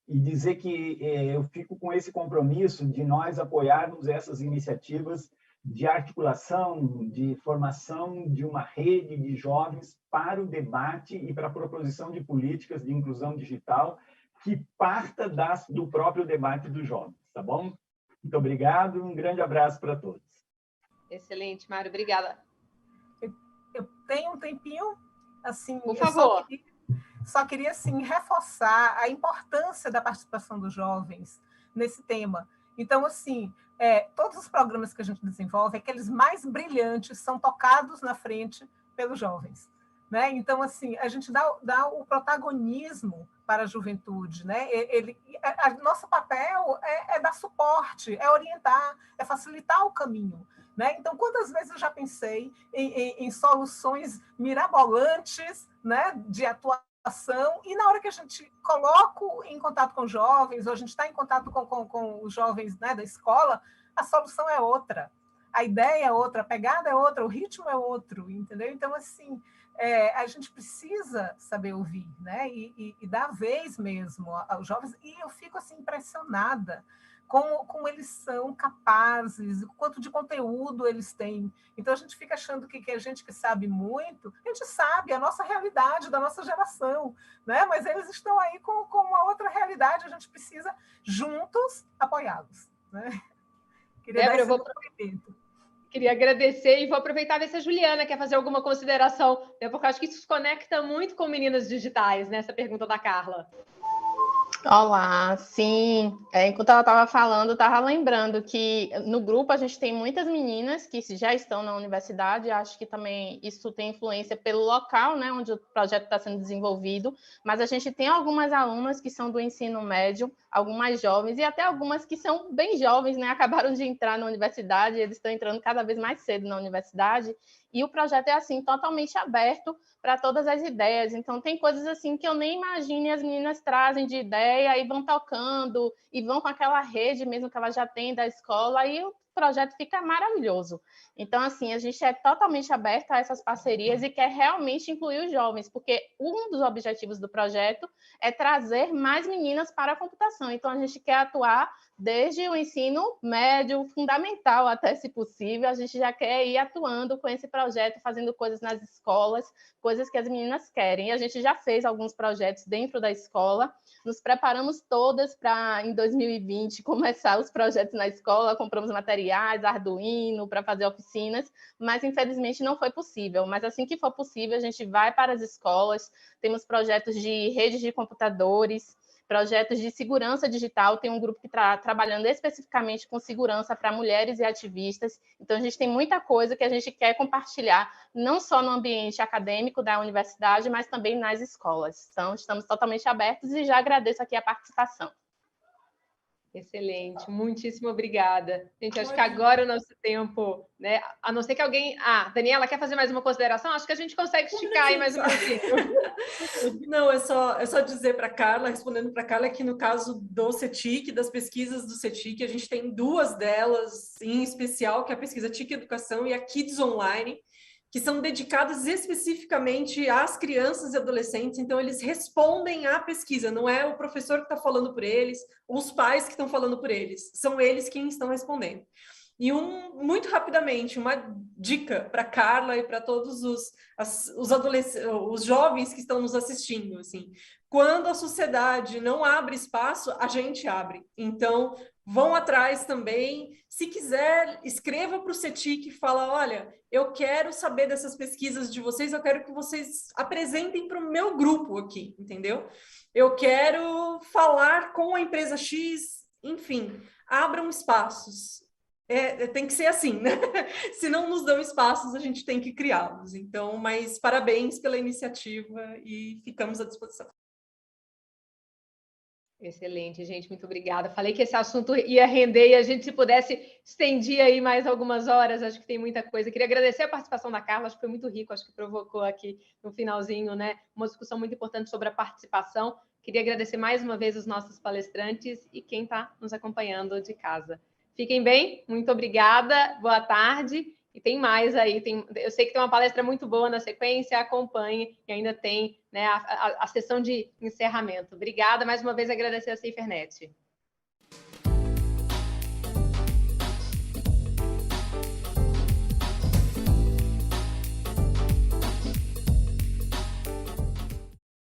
e dizer que eu fico com esse compromisso de nós apoiarmos essas iniciativas de articulação, de formação de uma rede de jovens para o debate e para a proposição de políticas de inclusão digital que parta do próprio debate dos jovens, tá bom? Muito obrigado, um grande abraço para todos. Excelente, Mário, obrigada. Eu tenho um tempinho, assim, por favor. Só queria assim, reforçar a importância da participação dos jovens nesse tema. Então, assim, todos os programas que a gente desenvolve, aqueles mais brilhantes, são tocados na frente pelos jovens. Né? Então, assim, a gente dá o protagonismo para a juventude. Né? Nosso papel é dar suporte, é orientar, é facilitar o caminho. Né? Então, quantas vezes eu já pensei em soluções mirabolantes, né, de atuação, e na hora que a gente coloca em contato com jovens, ou a gente está em contato com os jovens, né, da escola, a solução é outra, a ideia é outra, a pegada é outra, o ritmo é outro, entendeu? Então, assim, a gente precisa saber ouvir, né, e dar vez mesmo aos jovens, e eu fico assim, impressionada como eles são capazes, o quanto de conteúdo eles têm. Então, a gente fica achando que a gente que sabe muito, a gente sabe a nossa realidade, da nossa geração, né? Mas eles estão aí com uma outra realidade, a gente precisa, juntos, apoiá-los. Né? Queria dar esse depoimento. Queria agradecer e vou aproveitar e ver se a Juliana quer fazer alguma consideração, né? Porque eu acho que isso se conecta muito com meninas digitais, né? Essa pergunta da Carla. Olá, sim. Enquanto ela estava falando, eu estava lembrando que no grupo a gente tem muitas meninas que já estão na universidade, acho que também isso tem influência pelo local, né, onde o projeto está sendo desenvolvido, mas a gente tem algumas alunas que são do ensino médio, algumas jovens e até algumas que são bem jovens, né, acabaram de entrar na universidade, eles estão entrando cada vez mais cedo na universidade, e o projeto é assim, totalmente aberto para todas as ideias. Então, tem coisas assim que eu nem imagino, e as meninas trazem de ideia e vão tocando, e vão com aquela rede mesmo que ela já tem da escola, e o projeto fica maravilhoso. Então, assim, a gente é totalmente aberta a essas parcerias e quer realmente incluir os jovens, porque um dos objetivos do projeto é trazer mais meninas para a computação. Então, a gente quer atuar desde o ensino médio, fundamental até, se possível, a gente já quer ir atuando com esse projeto, fazendo coisas nas escolas, coisas que as meninas querem. E a gente já fez alguns projetos dentro da escola, nos preparamos todas para, em 2020, começar os projetos na escola, compramos materiais, Arduino, para fazer oficinas, mas infelizmente não foi possível. Mas assim que for possível, a gente vai para as escolas, temos projetos de redes de computadores, projetos de segurança digital, tem um grupo que está trabalhando especificamente com segurança para mulheres e ativistas, então a gente tem muita coisa que a gente quer compartilhar, não só no ambiente acadêmico da universidade, mas também nas escolas. Então, estamos totalmente abertos e já agradeço aqui a participação. Excelente, muitíssimo obrigada. Gente, acho que agora o nosso tempo, né? A não ser que alguém... Daniela, quer fazer mais uma consideração? Acho que a gente consegue esticar aí mais um pouquinho. Não, é só dizer para a Carla, respondendo para a Carla, que no caso do CETIC, das pesquisas do CETIC, a gente tem duas delas em especial, que é a pesquisa TIC Educação e a Kids Online, que são dedicadas especificamente às crianças e adolescentes, então eles respondem à pesquisa, não é o professor que está falando por eles, os pais que estão falando por eles, são eles quem estão respondendo. E muito rapidamente, uma dica para Carla e para todos os adolescentes, os jovens que estão nos assistindo, assim, quando a sociedade não abre espaço, a gente abre. Então, vão atrás também. Se quiser, escreva para o CETIC e fala, olha, eu quero saber dessas pesquisas de vocês, eu quero que vocês apresentem para o meu grupo aqui, entendeu? Eu quero falar com a empresa X, enfim, abram espaços. Tem que ser assim, né? Se não nos dão espaços, a gente tem que criá-los. Então, mas parabéns pela iniciativa e ficamos à disposição. Excelente, gente, muito obrigada. Falei que esse assunto ia render e a gente, se pudesse, estendia aí mais algumas horas, acho que tem muita coisa. Queria agradecer a participação da Carla, acho que foi muito rico, acho que provocou aqui no finalzinho, né, uma discussão muito importante sobre a participação. Queria agradecer mais uma vez os nossos palestrantes e quem está nos acompanhando de casa. Fiquem bem, muito obrigada, boa tarde. E tem mais aí, eu sei que tem uma palestra muito boa na sequência, acompanhe, e ainda tem, né, a sessão de encerramento. Obrigada, mais uma vez agradecer a Cifernet.